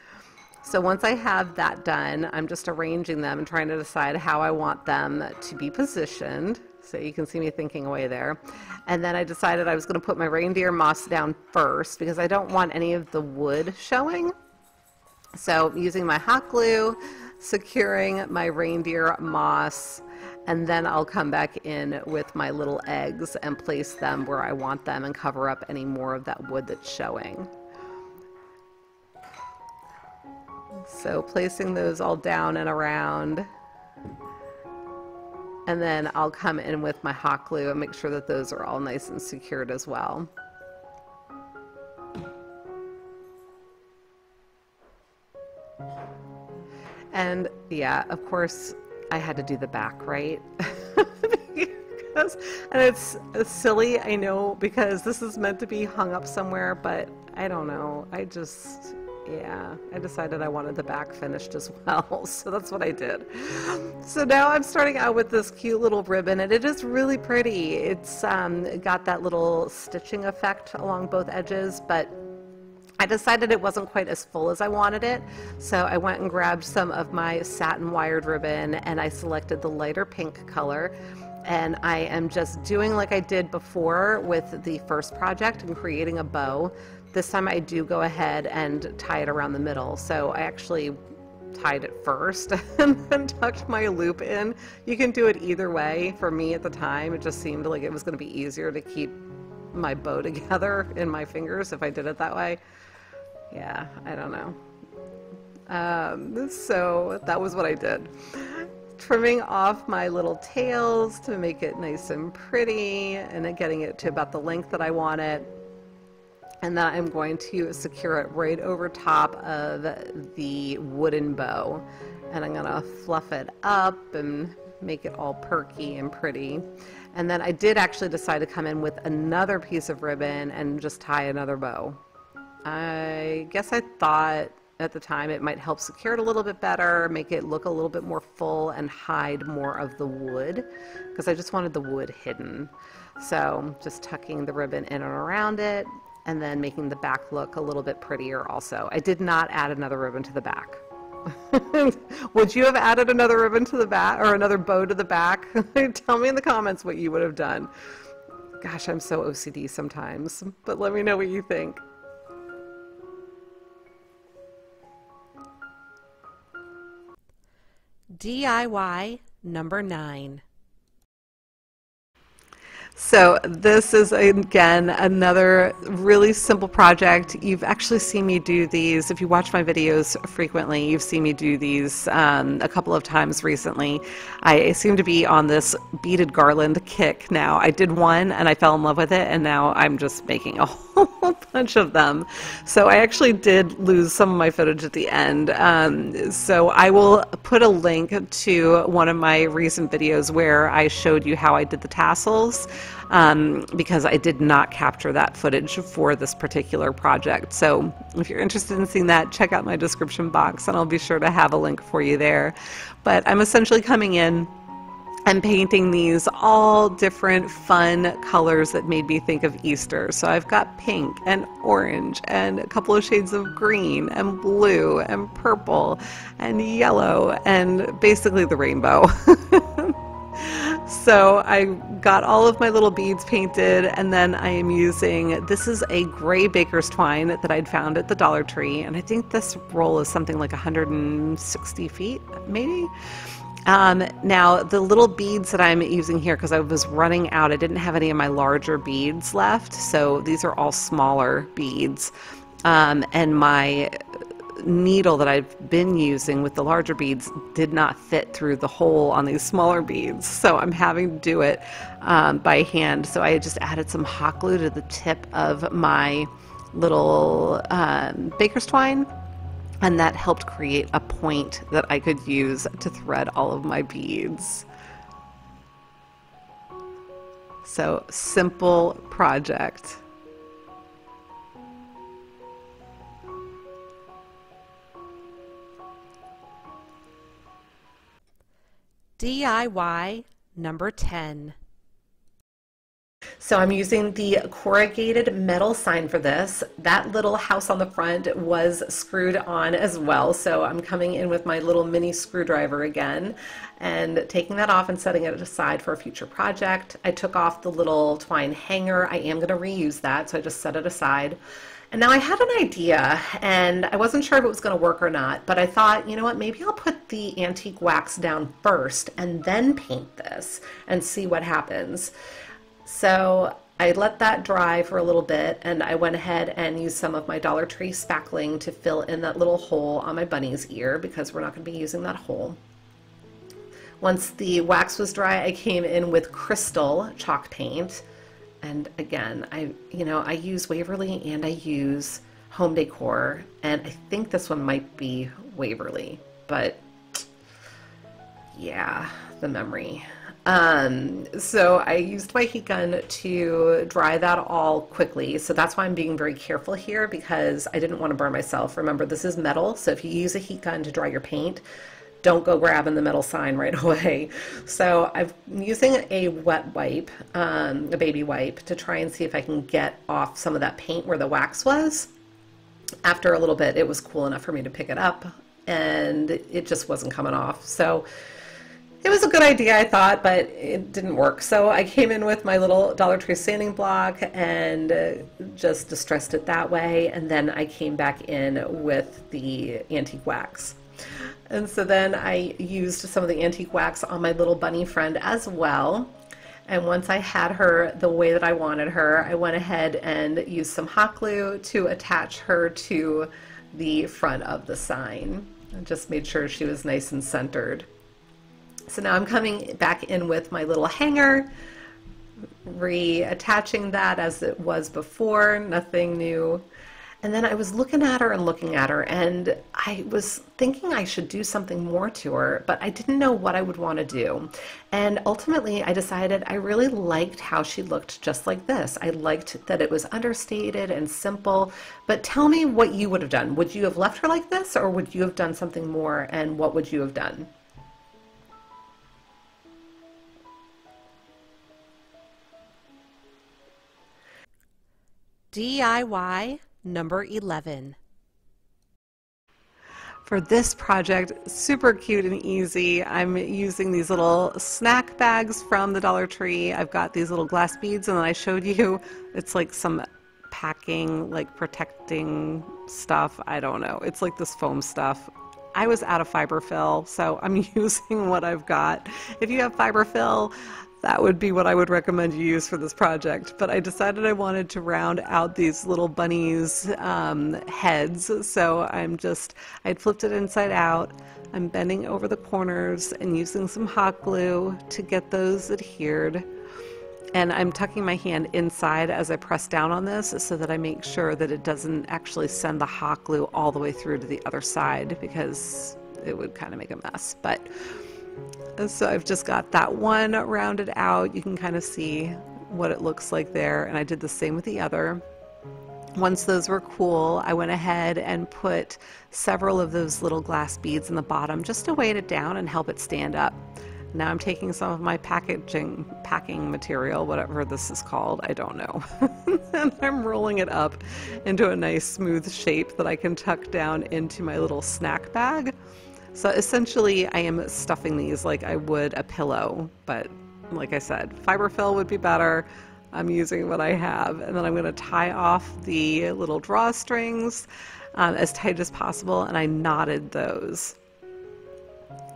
So once I have that done, I'm just arranging them and trying to decide how I want them to be positioned. So you can see me thinking away there. And then I decided I was going to put my reindeer moss down first because I don't want any of the wood showing. So using my hot glue, securing my reindeer moss, and then I'll come back in with my little eggs and place them where I want them and cover up any more of that wood that's showing. So placing those all down and around, and then I'll come in with my hot glue and make sure that those are all nice and secured as well. And yeah, of course, I had to do the back, right? And it's silly, I know, because this is meant to be hung up somewhere, but I don't know. Yeah, I decided I wanted the back finished as well, so that's what I did. So now I'm starting out with this cute little ribbon, and it is really pretty. It's got that little stitching effect along both edges, but I decided it wasn't quite as full as I wanted it, so I went and grabbed some of my satin wired ribbon, and I selected the lighter pink color. And I am just doing like I did before with the first project and creating a bow. This time I do go ahead and tie it around the middle. So I actually tied it first and then tucked my loop in. You can do it either way. For me at the time, it just seemed like it was going to be easier to keep my bow together in my fingers if I did it that way. Yeah, I don't know. So that was what I did. Trimming off my little tails to make it nice and pretty, and then getting it to about the length that I want it. And then I'm going to secure it right over top of the wooden bow. And I'm gonna fluff it up and make it all perky and pretty. And then I did actually decide to come in with another piece of ribbon and just tie another bow. I guess I thought at the time it might help secure it a little bit better, make it look a little bit more full and hide more of the wood, because I just wanted the wood hidden. So just tucking the ribbon in and around it, and then making the back look a little bit prettier also. I did not add another ribbon to the back. Would you have added another ribbon to the back, or another bow to the back? Tell me in the comments what you would have done. Gosh, I'm so OCD sometimes, but let me know what you think. DIY number 9. So this is, again, another really simple project. You've actually seen me do these. If you watch my videos frequently, you've seen me do these a couple of times recently. I seem to be on this beaded garland kick now. I did one and I fell in love with it, and now I'm just making a whole bunch of them. So I actually did lose some of my footage at the end. So I will put a link to one of my recent videos where I showed you how I did the tassels. Because I did not capture that footage for this particular project. So if you're interested in seeing that, check out my description box and I'll be sure to have a link for you there. But I'm essentially coming in and painting these all different fun colors that made me think of Easter. So I've got pink and orange and a couple of shades of green and blue and purple and yellow and basically the rainbow. So I got all of my little beads painted, and then I am using, this is a gray baker's twine that I'd found at the Dollar Tree, and I think this roll is something like 160 feet, maybe? Now, the little beads that I'm using here, because I was running out, I didn't have any of my larger beads left, so these are all smaller beads, and my needle that I've been using with the larger beads did not fit through the hole on these smaller beads, so I'm having to do it by hand. So I just added some hot glue to the tip of my little baker's twine, and that helped create a point that I could use to thread all of my beads. So simple project. DIY number 10. So I'm using the corrugated metal sign for this. That little house on the front was screwed on as well, so I'm coming in with my little mini screwdriver again and taking that off and setting it aside for a future project. I took off the little twine hanger. I am going to reuse that, so I just set it aside. And now I had an idea, and I wasn't sure if it was going to work or not, but I thought, you know what, maybe I'll put the antique wax down first and then paint this and see what happens. So I let that dry for a little bit, and I went ahead and used some of my Dollar Tree spackling to fill in that little hole on my bunny's ear, because we're not going to be using that hole. Once the wax was dry, I came in with crystal chalk paint. And again, I use Waverly and I use Home Decor, and I think this one might be Waverly, but Yeah, the memory. So I used my heat gun to dry that all quickly. So that's why I'm being very careful here, because I didn't want to burn myself. Remember, this is metal, so if you use a heat gun to dry your paint, don't go grabbing the metal sign right away. So I'm using a wet wipe, a baby wipe, to try and see if I can get off some of that paint where the wax was. After a little bit, it was cool enough for me to pick it up, and it just wasn't coming off. So it was a good idea, I thought, but it didn't work. So I came in with my little Dollar Tree sanding block and just distressed it that way. And then I came back in with the antique wax. And so then I used some of the antique wax on my little bunny friend as well. And once I had her the way that I wanted her, I went ahead and used some hot glue to attach her to the front of the sign. I just made sure she was nice and centered. So now I'm coming back in with my little hanger, reattaching that as it was before, nothing new. And then I was looking at her and looking at her, and I was thinking I should do something more to her, but I didn't know what I would want to do. And ultimately I decided I really liked how she looked just like this. I liked that it was understated and simple, but tell me what you would have done. Would you have left her like this, or would you have done something more, and what would you have done? DIY number 11. For this project, super cute and easy, I'm using these little snack bags from the Dollar Tree. I've got these little glass beads, and then I showed you, it's like some packing, like protecting stuff. I don't know. It's like this foam stuff. I was out of fiberfill, so I'm using what I've got. If you have fiberfill, that would be what I would recommend you use for this project. But I decided I wanted to round out these little bunnies' heads. So I'd flipped it inside out. I'm bending over the corners and using some hot glue to get those adhered. And I'm tucking my hand inside as I press down on this so that I make sure that it doesn't actually send the hot glue all the way through to the other side, because it would kind of make a mess. But so I've just got that one rounded out. You can kind of see what it looks like there, and I did the same with the other. Once those were cool, I went ahead and put several of those little glass beads in the bottom just to weight it down and help it stand up. Now I'm taking some of my packing material, whatever this is called, I don't know, and I'm rolling it up into a nice smooth shape that I can tuck down into my little snack bag. So essentially I am stuffing these like I would a pillow, but like I said, fiberfill would be better. I'm using what I have, and then I'm going to tie off the little drawstrings as tight as possible, and I knotted those.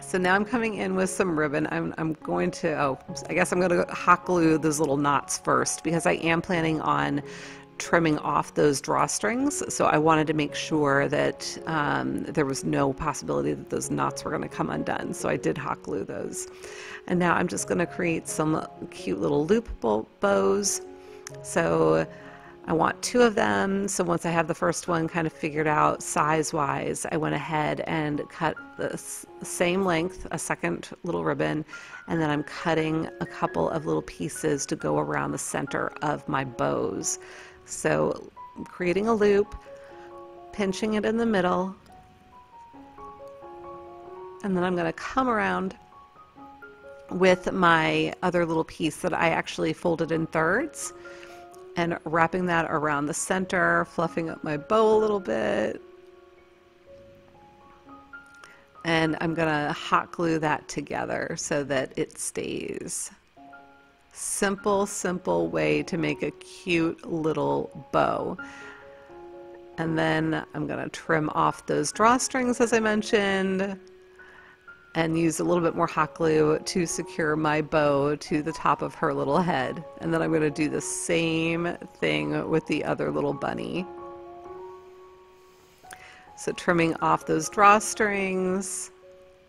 So now I'm coming in with some ribbon. I'm going to, I guess I'm going to hot glue those little knots first, because I am planning on trimming off those drawstrings. So I wanted to make sure that there was no possibility that those knots were going to come undone. So I did hot glue those. And now I'm just going to create some cute little loop bows. So I want 2 of them. So once I have the first one kind of figured out size-wise, I went ahead and cut the same length, a second little ribbon, and then I'm cutting a couple of little pieces to go around the center of my bows. So I'm creating a loop, pinching it in the middle, and then I'm going to come around with my other little piece that I actually folded in thirds, and wrapping that around the center, fluffing up my bow a little bit. And I'm gonna hot glue that together so that it stays. Simple, simple way to make a cute little bow. And then I'm gonna trim off those drawstrings, as I mentioned, and use a little bit more hot glue to secure my bow to the top of her little head. And then I'm going to do the same thing with the other little bunny. So trimming off those drawstrings,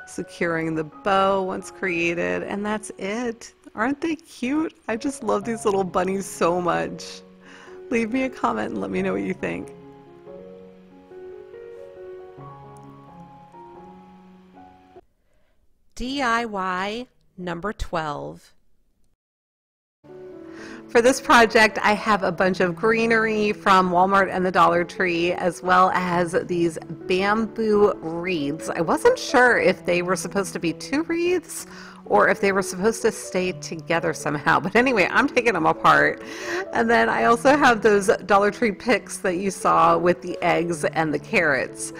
securing the bow once created, and that's it. Aren't they cute? I just love these little bunnies so much. Leave me a comment and let me know what you think. DIY number 12. For this project, I have a bunch of greenery from Walmart and the Dollar Tree, as well as these bamboo wreaths. I wasn't sure if they were supposed to be two wreaths or if they were supposed to stay together somehow. But anyway, I'm taking them apart. And then I also have those Dollar Tree picks that you saw with the eggs and the carrots.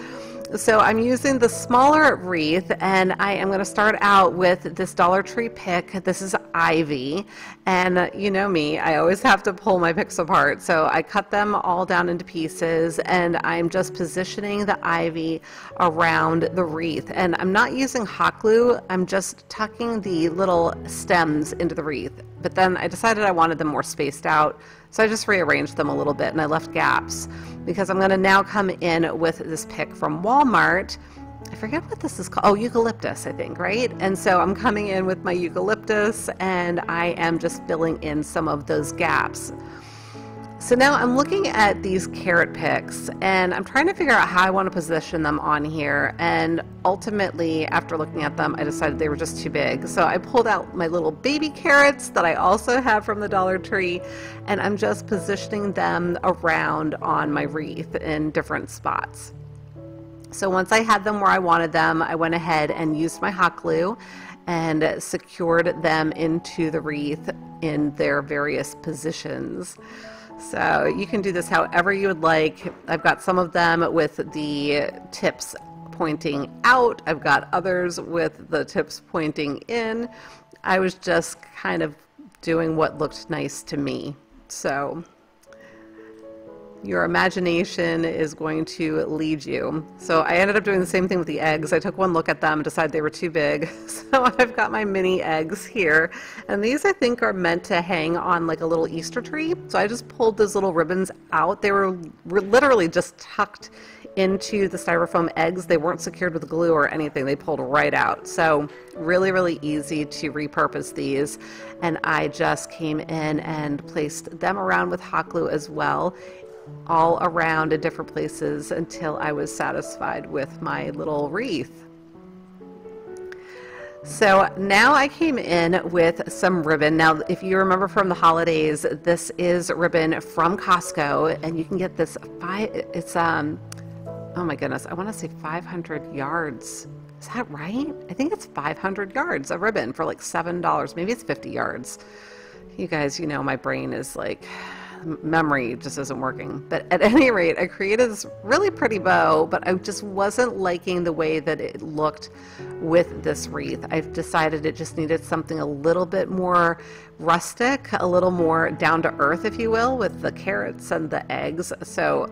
So I'm using the smaller wreath, and I am going to start out with this Dollar Tree pick. This is ivy, and you know me, I always have to pull my picks apart. So I cut them all down into pieces, and I'm just positioning the ivy around the wreath. And I'm not using hot glue, I'm just tucking the little stems into the wreath. But then I decided I wanted them more spaced out, so I just rearranged them a little bit and I left gaps, because I'm going to now come in with this pick from Walmart. I forget what this is called. Oh, eucalyptus, I think, right? And so I'm coming in with my eucalyptus and I am just filling in some of those gaps. So now I'm looking at these carrot picks and I'm trying to figure out how I want to position them on here, and ultimately after looking at them I decided they were just too big. So I pulled out my little baby carrots that I also have from the Dollar Tree, and I'm just positioning them around on my wreath in different spots. So once I had them where I wanted them, I went ahead and used my hot glue and secured them into the wreath in their various positions. So you can do this however you would like. I've got some of them with the tips pointing out. I've got others with the tips pointing in. I was just kind of doing what looked nice to me. So your imagination is going to lead you. So I ended up doing the same thing with the eggs. I took one look at them and decided they were too big. So I've got my mini eggs here. And these I think are meant to hang on like a little Easter tree. So I just pulled those little ribbons out. They were literally just tucked into the styrofoam eggs. They weren't secured with glue or anything. They pulled right out. So really, really easy to repurpose these. And I just came in and placed them around with hot glue as well, all around in different places until I was satisfied with my little wreath. So now I came in with some ribbon. Now, if you remember from the holidays, this is ribbon from Costco, and you can get this oh my goodness, I want to say 500 yards. Is that right? I think it's 500 yards of ribbon for like $7. Maybe it's 50 yards. You guys, you know, my brain is like, memory just isn't working. But at any rate, I created this really pretty bow, but I just wasn't liking the way that it looked with this wreath. I've decided it just needed something a little bit more rustic, a little more down to earth, if you will, with the carrots and the eggs. So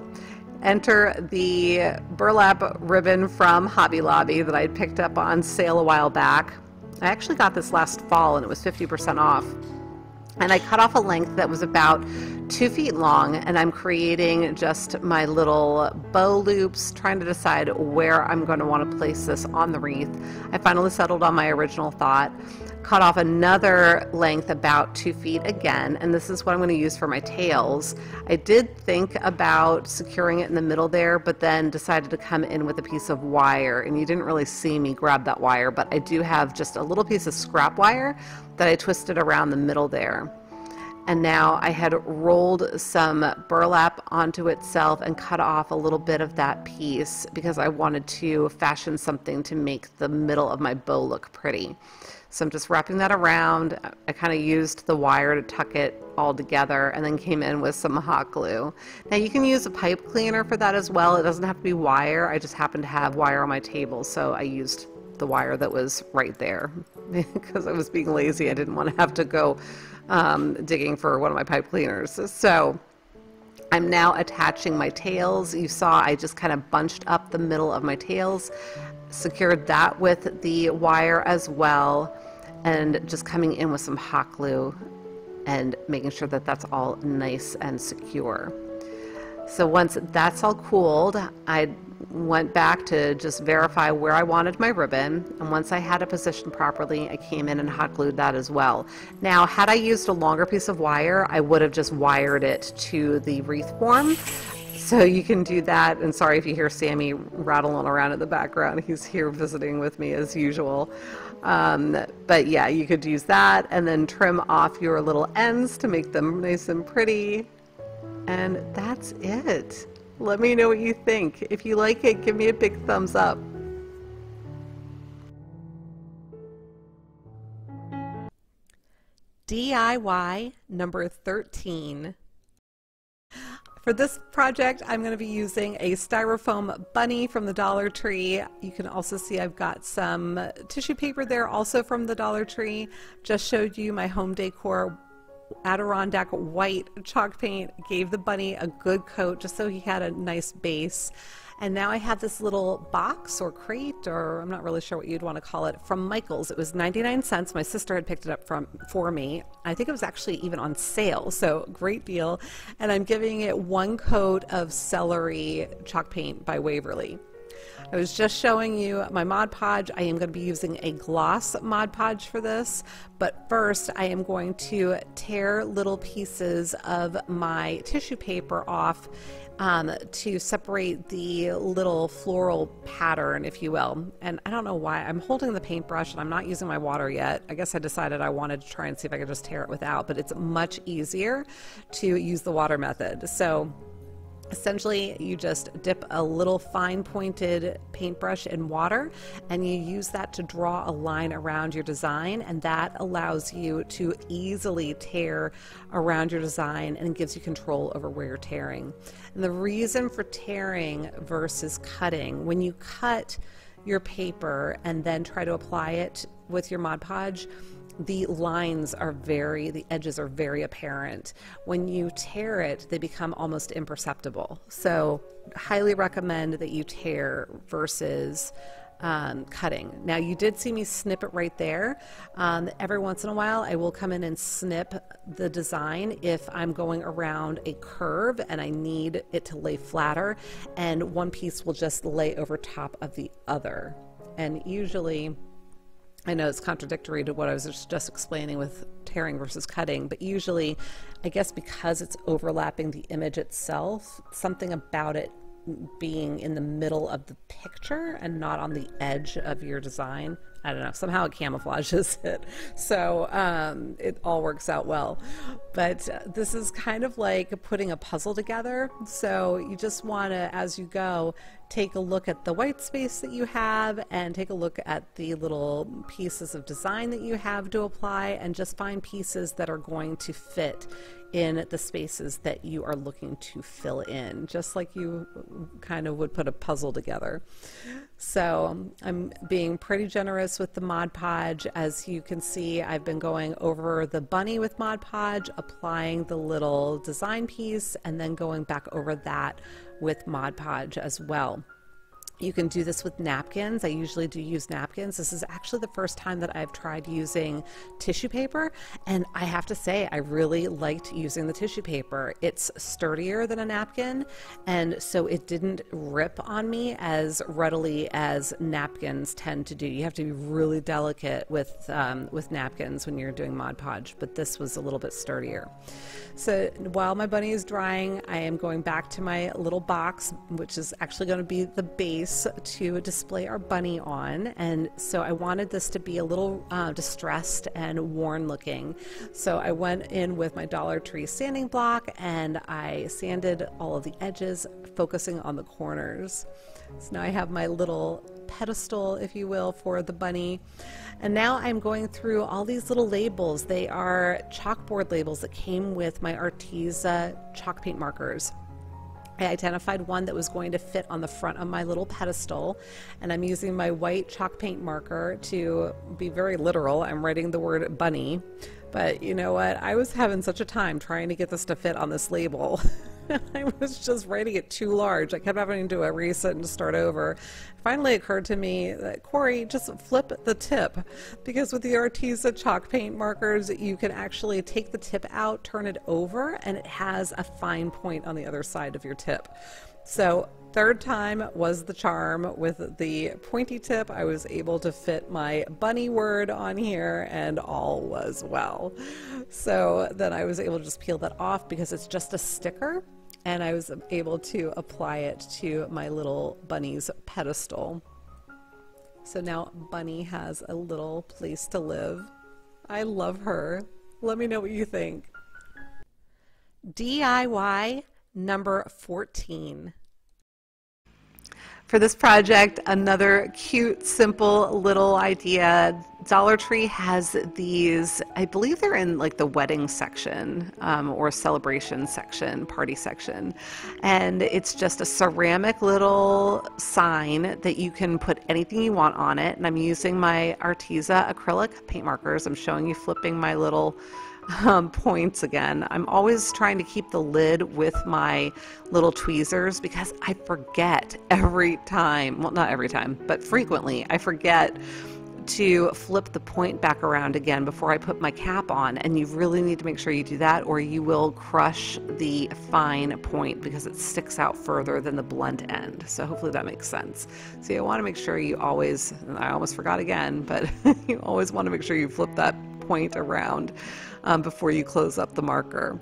enter the burlap ribbon from Hobby Lobby that I picked up on sale a while back. I actually got this last fall and it was 50% off. And I cut off a length that was about 2 feet long, and I'm creating just my little bow loops, trying to decide where I'm going to want to place this on the wreath. I finally settled on my original thought, cut off another length about 2 feet again, and this is what I'm going to use for my tails. I did think about securing it in the middle there, but then decided to come in with a piece of wire, and you didn't really see me grab that wire, but I do have just a little piece of scrap wire that I twisted around the middle there. And now I had rolled some burlap onto itself and cut off a little bit of that piece because I wanted to fashion something to make the middle of my bow look pretty. So I'm just wrapping that around. I kind of used the wire to tuck it all together and then came in with some hot glue. Now you can use a pipe cleaner for that as well. It doesn't have to be wire. I just happen to have wire on my table, so I used the wire that was right there because I was being lazy. I didn't want to have to go digging for one of my pipe cleaners. So I'm now attaching my tails. You saw I just kind of bunched up the middle of my tails, secured that with the wire as well, and just coming in with some hot glue and making sure that that's all nice and secure. So once that's all cooled, I went back to just verify where I wanted my ribbon, and once I had it positioned properly, I came in and hot glued that as well. Now, had I used a longer piece of wire, I would have just wired it to the wreath form. So you can do that. And sorry if you hear Sammy rattling around in the background. He's here visiting with me as usual. But yeah, you could use that and then trim off your little ends to make them nice and pretty. And that's it. Let me know what you think. If you like it, give me a big thumbs up. DIY number 13. For this project, I'm going to be using a styrofoam bunny from the Dollar Tree. You can also see I've got some tissue paper there also from the Dollar Tree. Just showed you my home decor Adirondack white chalk paint. Gave the bunny a good coat just so he had a nice base. And now I have this little box or crate, or I'm not really sure what you'd want to call it, from Michael's. It was 99 cents. My sister had picked it up for me. I think it was actually even on sale, so great deal. And I'm giving it one coat of celery chalk paint by Waverly. I was just showing you my Mod Podge. I am going to be using a gloss Mod Podge for this, but first I am going to tear little pieces of my tissue paper off to separate the little floral pattern, if you will. And I don't know why I'm holding the paintbrush and I'm not using my water yet. I guess I decided I wanted to try and see if I could just tear it without, but it's much easier to use the water method. So essentially, you just dip a little fine-pointed paintbrush in water and you use that to draw a line around your design, and that allows you to easily tear around your design and gives you control over where you're tearing. And the reason for tearing versus cutting, when you cut your paper and then try to apply it with your Mod Podge, the edges are very apparent. When you tear it, they become almost imperceptible. So highly recommend that you tear versus cutting. Now, you did see me snip it right there. Every once in a while, I will come in and snip the design if I'm going around a curve and I need it to lay flatter, and one piece will just lay over top of the other. And usually, I know it's contradictory to what I was just explaining with tearing versus cutting, but usually, I guess because it's overlapping the image itself, something about it being in the middle of the picture and not on the edge of your design, I don't know, somehow it camouflages it. So it all works out well. But this is kind of like putting a puzzle together. So you just want to, as you go, take a look at the white space that you have and take a look at the little pieces of design that you have to apply, and just find pieces that are going to fit in the spaces that you are looking to fill in, just like you kind of would put a puzzle together. So I'm being pretty generous with the Mod Podge. As you can see, I've been going over the bunny with Mod Podge, applying the little design piece, and then going back over that with Mod Podge as well. You can do this with napkins. I usually do use napkins. This is actually the first time that I've tried using tissue paper, and I have to say I really liked using the tissue paper. It's sturdier than a napkin, and so it didn't rip on me as readily as napkins tend to do. You have to be really delicate with napkins when you're doing Mod Podge, but this was a little bit sturdier. So while my bunny is drying, I am going back to my little box, which is actually going to be the base to display our bunny on. And so I wanted this to be a little distressed and worn looking. So I went in with my Dollar Tree sanding block and I sanded all of the edges, focusing on the corners. So now I have my little pedestal, if you will, for the bunny. And now I'm going through all these little labels. They are chalkboard labels that came with my ARTEZA chalk paint markers. I identified one that was going to fit on the front of my little pedestal, and I'm using my white chalk paint marker to be very literal. I'm writing the word bunny, but you know what? I was having such a time trying to get this to fit on this label. I was just writing it too large. I kept having to do a reset and start over. Finally, it occurred to me that, Corie, just flip the tip, because with the ARTEZA chalk paint markers, you can actually take the tip out, turn it over, and it has a fine point on the other side of your tip. So third time was the charm. With the pointy tip, I was able to fit my bunny word on here, and all was well. So then I was able to just peel that off because it's just a sticker. and I was able to apply it to my little bunny's pedestal. So now Bunny has a little place to live. I love her. Let me know what you think. DIY number 14. For this project, another cute, simple little idea. Dollar Tree has these, I believe they're in like the wedding section or celebration section, party section. And it's just a ceramic little sign that you can put anything you want on it. And I'm using my ARTEZA acrylic paint markers. I'm showing you flipping my little points again. I'm always trying to keep the lid with my little tweezers because I forget every time, well, not every time, but frequently I forget to flip the point back around again before I put my cap on, and you really need to make sure you do that or you will crush the fine point because it sticks out further than the blunt end. So hopefully that makes sense. So you want to make sure you always, I almost forgot again, but you always want to make sure you flip that point around before you close up the marker.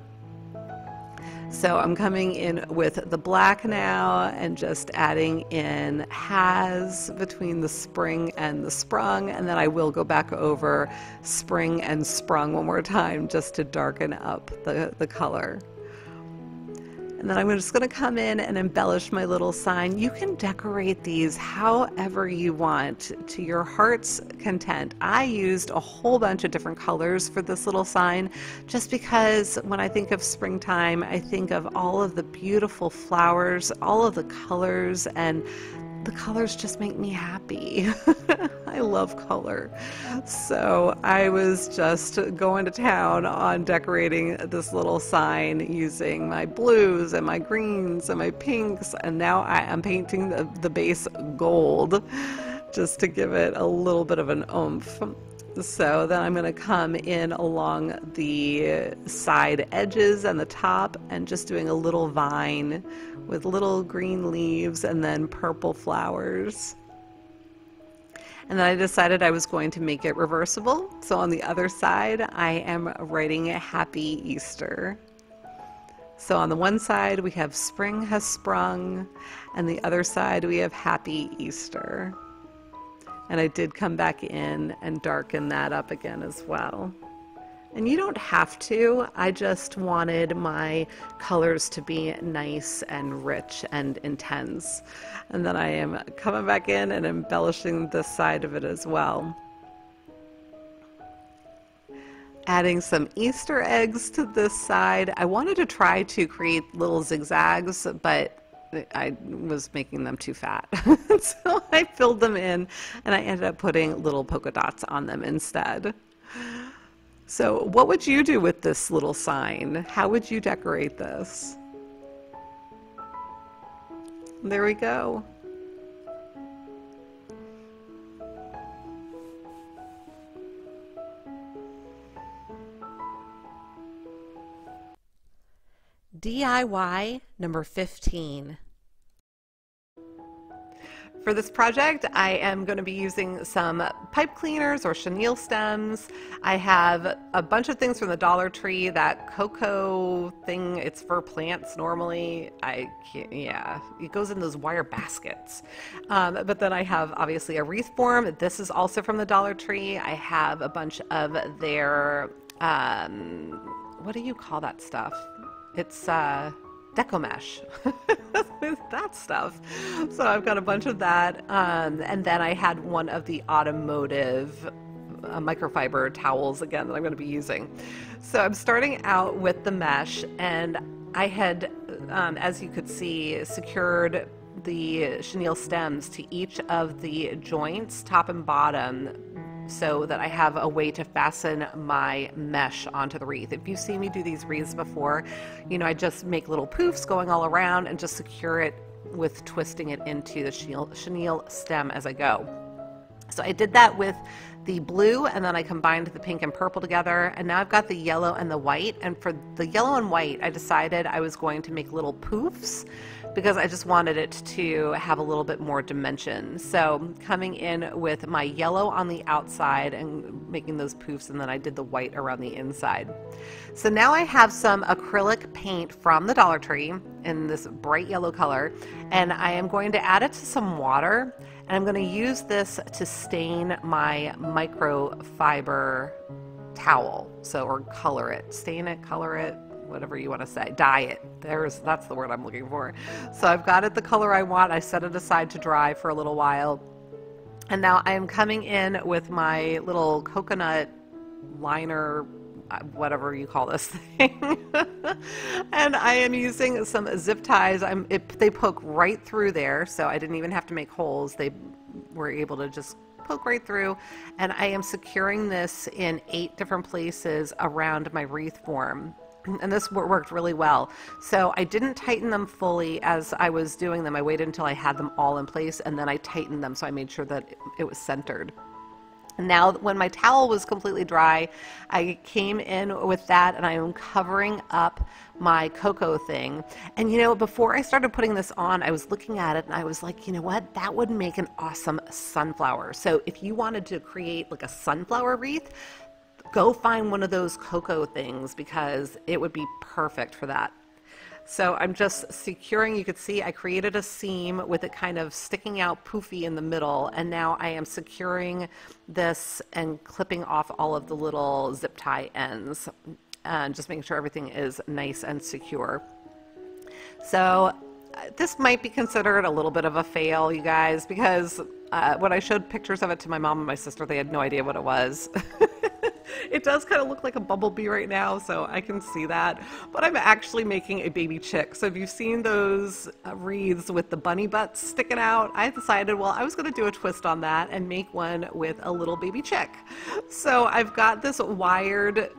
So I'm coming in with the black now and just adding in has between the spring and the sprung, and then I will go back over spring and sprung one more time just to darken up the color. And then I'm just going to come in and embellish my little sign. You can decorate these however you want to your heart's content. I used a whole bunch of different colors for this little sign just because when I think of springtime, I think of all of the beautiful flowers, all of the colors, and the colors just make me happy. I love color. So I was just going to town on decorating this little sign using my blues and my greens and my pinks, and now I am painting the base gold just to give it a little bit of an oomph. So then I'm going to come in along the side edges and the top and just doing a little vine with little green leaves and then purple flowers. And then I decided I was going to make it reversible. So on the other side, I am writing Happy Easter. So on the one side, we have spring has sprung, and the other side, we have Happy Easter. And I did come back in and darken that up again as well. And you don't have to, I just wanted my colors to be nice and rich and intense. And then I am coming back in and embellishing this side of it as well. Adding some Easter eggs to this side. I wanted to try to create little zigzags, but I was making them too fat. So I filled them in and I ended up putting little polka dots on them instead. So what would you do with this little sign? How would you decorate this? There we go. DIY number 15. For this project, I am going to be using some pipe cleaners or chenille stems. I have a bunch of things from the Dollar Tree, that cocoa thing, it's for plants normally. Yeah, it goes in those wire baskets. But then I have obviously a wreath form. This is also from the Dollar Tree. I have a bunch of their, what do you call that stuff? It's deco mesh. That stuff. So I've got a bunch of that, and then I had one of the automotive microfiber towels again that I'm going to be using. So I'm starting out with the mesh, and I had, as you could see, secured the chenille stems to each of the joints, top and bottom, so that I have a way to fasten my mesh onto the wreath. If you've seen me do these wreaths before, you know, I just make little poofs going all around and just secure it with twisting it into the chenille stem as I go. So I did that with the blue, and then I combined the pink and purple together, and now I've got the yellow and the white. And for the yellow and white, I decided I was going to make little poofs because I just wanted it to have a little bit more dimension. So coming in with my yellow on the outside and making those poofs, and then I did the white around the inside. So now I have some acrylic paint from the Dollar Tree in this bright yellow color, and I am going to add it to some water, and I'm going to use this to stain my microfiber towel. So, or color it, stain it, color it, whatever you want to say, dye it. That's the word I'm looking for. So I've got it the color I want. I set it aside to dry for a little while. And now I am coming in with my little coconut liner, whatever you call this thing. And I am using some zip ties. They poke right through there, so I didn't even have to make holes. They were able to just poke right through. And I am securing this in 8 different places around my wreath form. And this worked really well. So I didn't tighten them fully as I was doing them. I waited until I had them all in place, and then I tightened them, so I made sure that it was centered. Now, when my towel was completely dry, I came in with that, and I am covering up my cocoa thing. And you know, before I started putting this on, I was looking at it and I was like, you know what, that would make an awesome sunflower. So if you wanted to create like a sunflower wreath, go find one of those cocoa things because it would be perfect for that. So I'm just securing, you could see I created a seam with it kind of sticking out poofy in the middle, and now I am securing this and clipping off all of the little zip tie ends and just making sure everything is nice and secure. So this might be considered a little bit of a fail, you guys, because when I showed pictures of it to my mom and my sister, they had no idea what it was. It does kind of look like a bumblebee right now, so I can see that. But I'm actually making a baby chick. So if you've seen those wreaths with the bunny butts sticking out, I decided, well, I was going to do a twist on that and make one with a little baby chick. So I've got this wired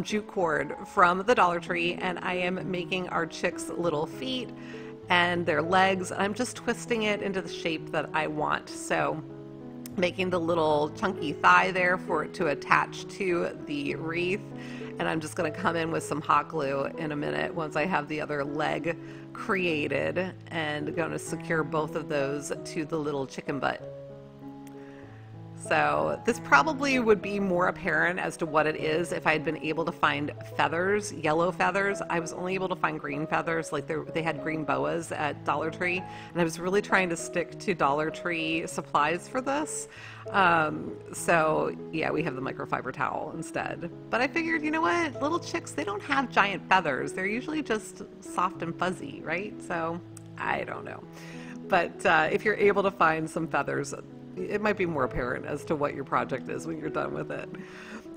jute cord from the Dollar Tree, and I am making our chick's little feet and their legs. I'm just twisting it into the shape that I want. So making the little chunky thigh there for it to attach to the wreath, and I'm just going to come in with some hot glue in a minute once I have the other leg created, and going to secure both of those to the little chicken butt. So this probably would be more apparent as to what it is if I had been able to find feathers, yellow feathers. I was only able to find green feathers, like they had green boas at Dollar Tree, and I was really trying to stick to Dollar Tree supplies for this. So yeah, we have the microfiber towel instead. But I figured, you know what, little chicks, they don't have giant feathers. They're usually just soft and fuzzy, right? So I don't know. But if you're able to find some feathers, it might be more apparent as to what your project is when you're done with it.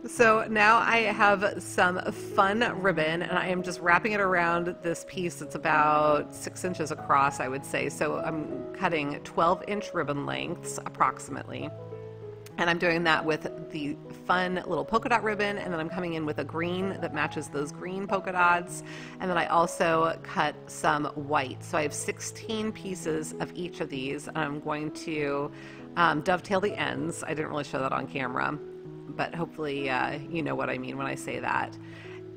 So now I have some fun ribbon, and I am just wrapping it around this piece that's about 6 inches across, I would say. So I'm cutting 12-inch ribbon lengths approximately. And I'm doing that with the fun little polka dot ribbon, and then I'm coming in with a green that matches those green polka dots. And then I also cut some white. So I have 16 pieces of each of these, and I'm going to dovetail the ends. I didn't really show that on camera, but hopefully you know what I mean when I say that.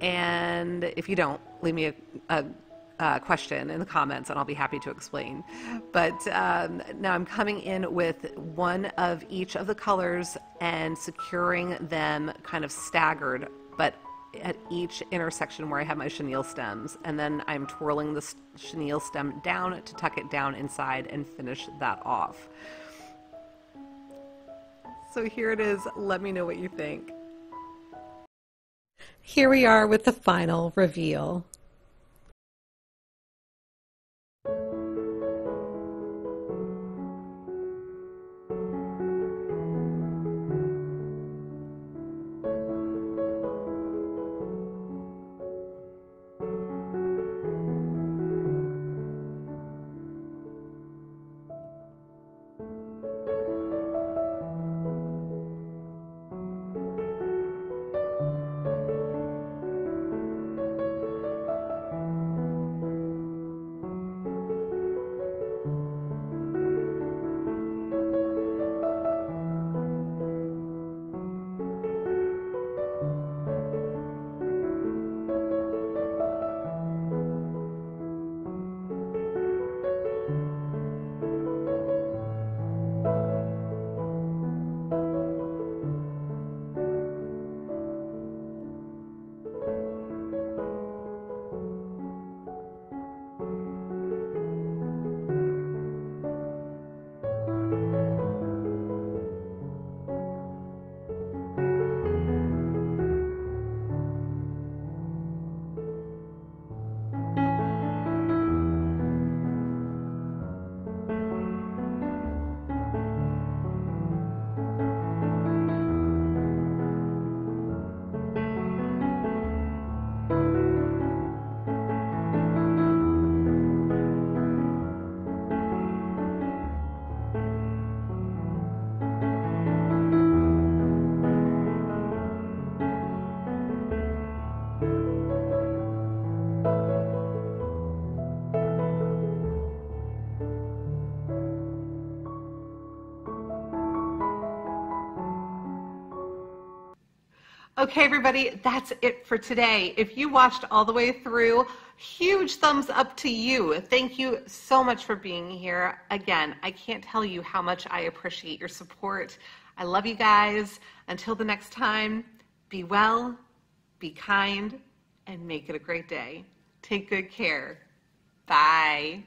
And if you don't, leave me a question in the comments and I'll be happy to explain. But now I'm coming in with one of each of the colors and securing them kind of staggered, but at each intersection where I have my chenille stems. And then I'm twirling the chenille stem down to tuck it down inside and finish that off. So here it is. Let me know what you think. Here we are with the final reveal. Okay, everybody, that's it for today. If you watched all the way through, huge thumbs up to you. Thank you so much for being here. Again, I can't tell you how much I appreciate your support. I love you guys. Until the next time, be well, be kind, and make it a great day. Take good care. Bye.